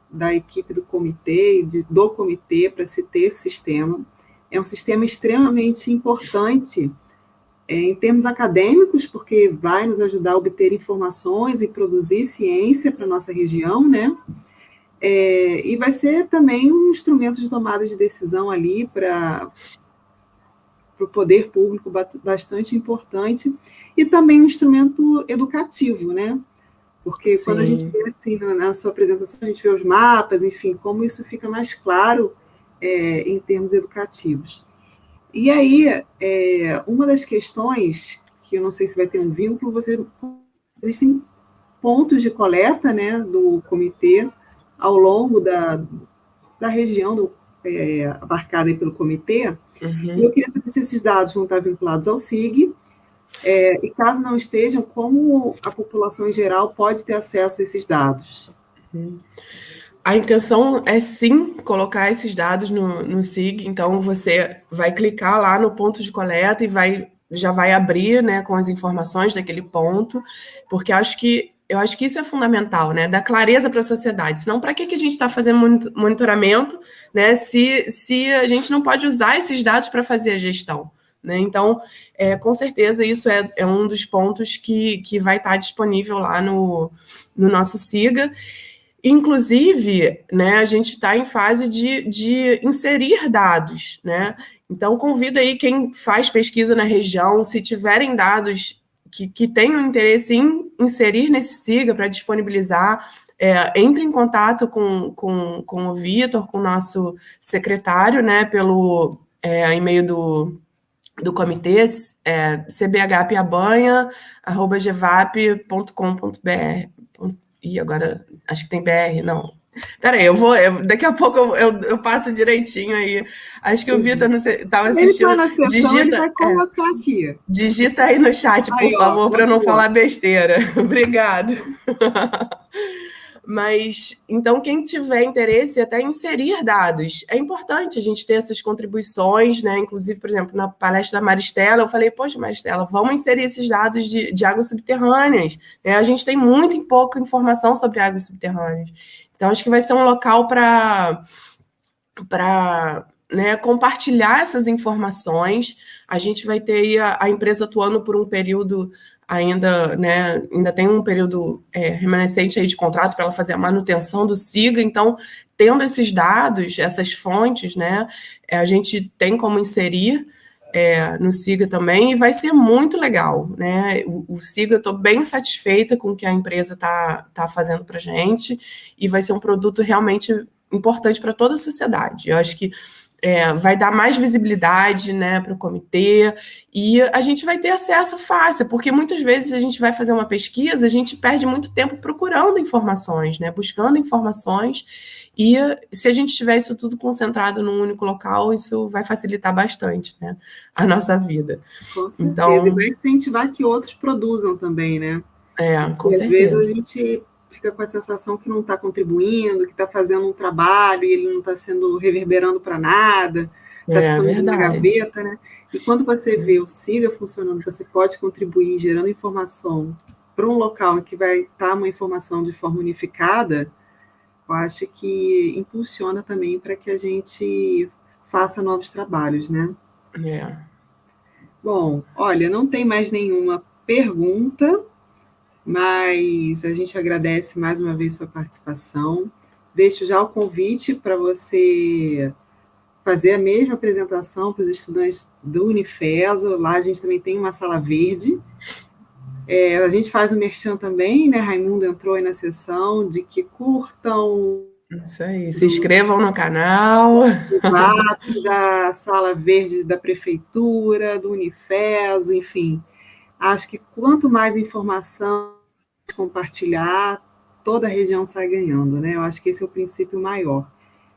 [SPEAKER 2] da equipe do comitê e do comitê para se ter esse sistema. É um sistema extremamente importante em termos acadêmicos, porque vai nos ajudar a obter informações e produzir ciência para a nossa região, né? E vai ser também um instrumento de tomada de decisão ali para o poder público bastante importante, e também um instrumento educativo, né? Porque Sim. Quando a gente vê assim, na sua apresentação, a gente vê os mapas, enfim, como isso fica mais claro em termos educativos. E aí, uma das questões, que eu não sei se vai ter um vínculo, existem pontos de coleta, né, do comitê ao longo da região abarcada aí pelo comitê, e eu queria saber se esses dados vão estar vinculados ao SIG, e caso não estejam, como a população em geral pode ter acesso a esses dados?
[SPEAKER 3] A intenção é, sim, colocar esses dados no SIG, então você vai clicar lá no ponto de coleta e já vai abrir, né, com as informações daquele ponto, porque eu acho que isso é fundamental, né, dar clareza para a sociedade, senão para que a gente está fazendo monitoramento, né, se a gente não pode usar esses dados para fazer a gestão, né? Então, com certeza, isso é um dos pontos que vai estar disponível lá no nosso SIGA. Inclusive, né, a gente está em fase de inserir dados, né? Então, convido aí quem faz pesquisa na região, se tiverem dados que tenham interesse em inserir nesse SIGA para disponibilizar, entre em contato com o Vitor, com o nosso secretário, né, pelo e-mail do comitê, cbhpiabanha@gevap.com.br. E agora, acho que tem BR, não. Peraí, daqui a pouco eu passo direitinho aí. Acho que o Vitor estava assistindo.
[SPEAKER 2] Ele está na sessão, ele vai colocar aqui.
[SPEAKER 3] Digita aí no chat, por favor, para eu não falar besteira. Obrigada. Mas, então, quem tiver interesse até inserir dados, é importante a gente ter essas contribuições, né? Inclusive, por exemplo, na palestra da Maristela, eu falei, poxa, Maristela, vamos inserir esses dados de águas subterrâneas, né? A gente tem muito e pouca informação sobre águas subterrâneas. Então, acho que vai ser um local para né, compartilhar essas informações. A gente vai ter aí a empresa atuando por um período ainda, né, ainda tem um período remanescente aí de contrato para ela fazer a manutenção do SIGA, então, tendo esses dados, essas fontes, né, a gente tem como inserir no SIGA também, e vai ser muito legal, né, o SIGA, eu estou bem satisfeita com o que a empresa tá fazendo para a gente, e vai ser um produto realmente importante para toda a sociedade. Eu acho que vai dar mais visibilidade, né, para o comitê, e a gente vai ter acesso fácil, porque muitas vezes a gente vai fazer uma pesquisa, a gente perde muito tempo procurando informações, né, buscando informações, e se a gente tiver isso tudo concentrado num único local, isso vai facilitar bastante, né, a nossa vida.
[SPEAKER 2] Com certeza, então, e vai incentivar que outros produzam também, né?
[SPEAKER 3] Com
[SPEAKER 2] e
[SPEAKER 3] certeza.
[SPEAKER 2] Às vezes a gente fica com a sensação que não está contribuindo, que está fazendo um trabalho e ele não está sendo reverberando para nada, está ficando na gaveta, né? E quando você vê o SIGA funcionando, você pode contribuir gerando informação para um local em que vai estar uma informação de forma unificada, eu acho que impulsiona também para que a gente faça novos trabalhos, né? Bom, olha, não tem mais nenhuma pergunta, mas a gente agradece mais uma vez sua participação. Deixo já o convite para você fazer a mesma apresentação para os estudantes do Unifeso. Lá a gente também tem uma sala verde. A gente faz o merchan também, né? Raimundo entrou aí na sessão, de que curtam.
[SPEAKER 3] Isso aí, se inscrevam no canal.
[SPEAKER 2] Da sala verde da prefeitura, do Unifeso, enfim. Acho que quanto mais informação compartilhar, toda a região sai ganhando, né? Eu acho que esse é o princípio maior.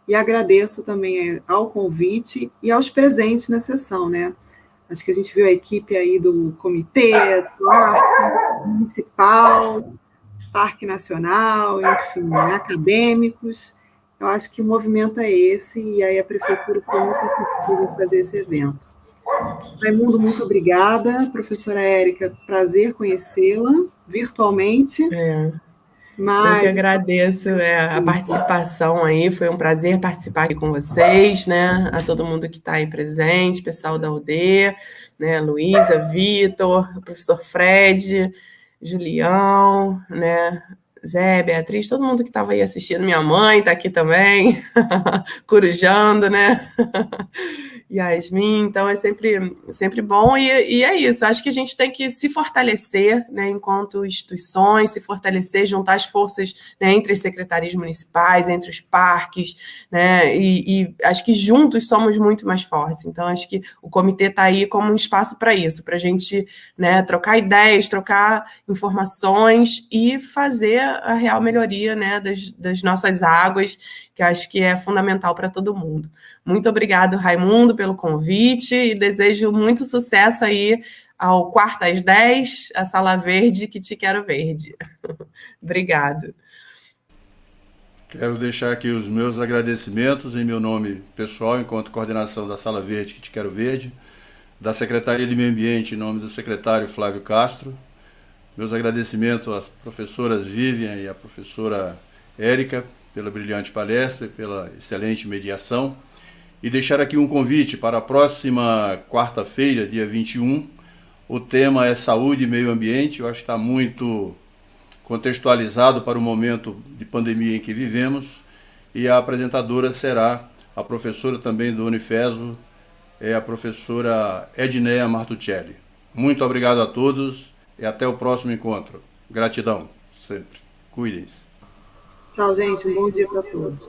[SPEAKER 2] E agradeço também ao convite e aos presentes na sessão, né? Acho que a gente viu a equipe aí do comitê, do Parque Municipal, Parque Nacional, enfim, acadêmicos. Eu acho que o movimento é esse, e aí a prefeitura foi muito receptiva em fazer esse evento. Raimundo, muito obrigada. Professora Érica, prazer conhecê-la virtualmente.
[SPEAKER 3] Eu que agradeço a participação aí, foi um prazer participar aqui com vocês, né? A todo mundo que está aí presente, pessoal da UD, né? Luísa, Vitor, o professor Fred, Julião, né? Zé, Beatriz, todo mundo que estava aí assistindo, minha mãe está aqui também, corujando, né? Yasmin, então é sempre bom, e é isso, acho que a gente tem que se fortalecer, né, enquanto instituições, se fortalecer, juntar as forças, né, entre as secretarias municipais, entre os parques, né, e acho que juntos somos muito mais fortes, então acho que o comitê está aí como um espaço para isso, para a gente, né, trocar ideias, trocar informações e fazer a real melhoria, né, das nossas águas, que acho que é fundamental para todo mundo. Muito obrigado, Raimundo, pelo convite e desejo muito sucesso aí ao Quarta às 10, a Sala Verde, que te quero verde. Obrigado.
[SPEAKER 1] Quero deixar aqui os meus agradecimentos em meu nome pessoal, enquanto coordenação da Sala Verde, que te quero verde, da Secretaria de Meio Ambiente, em nome do secretário Flávio Castro. Meus agradecimentos às professoras Vivian e à professora Érica, pela brilhante palestra e pela excelente mediação. E deixar aqui um convite para a próxima quarta-feira, dia 21. O tema é saúde e meio ambiente. Eu acho que está muito contextualizado para o momento de pandemia em que vivemos. E a apresentadora será a professora também do Unifeso, a professora Edneia Martuccelli. Muito obrigado a todos e até o próximo encontro. Gratidão, sempre. Cuidem-se.
[SPEAKER 2] Tchau, gente. Um bom dia para todos.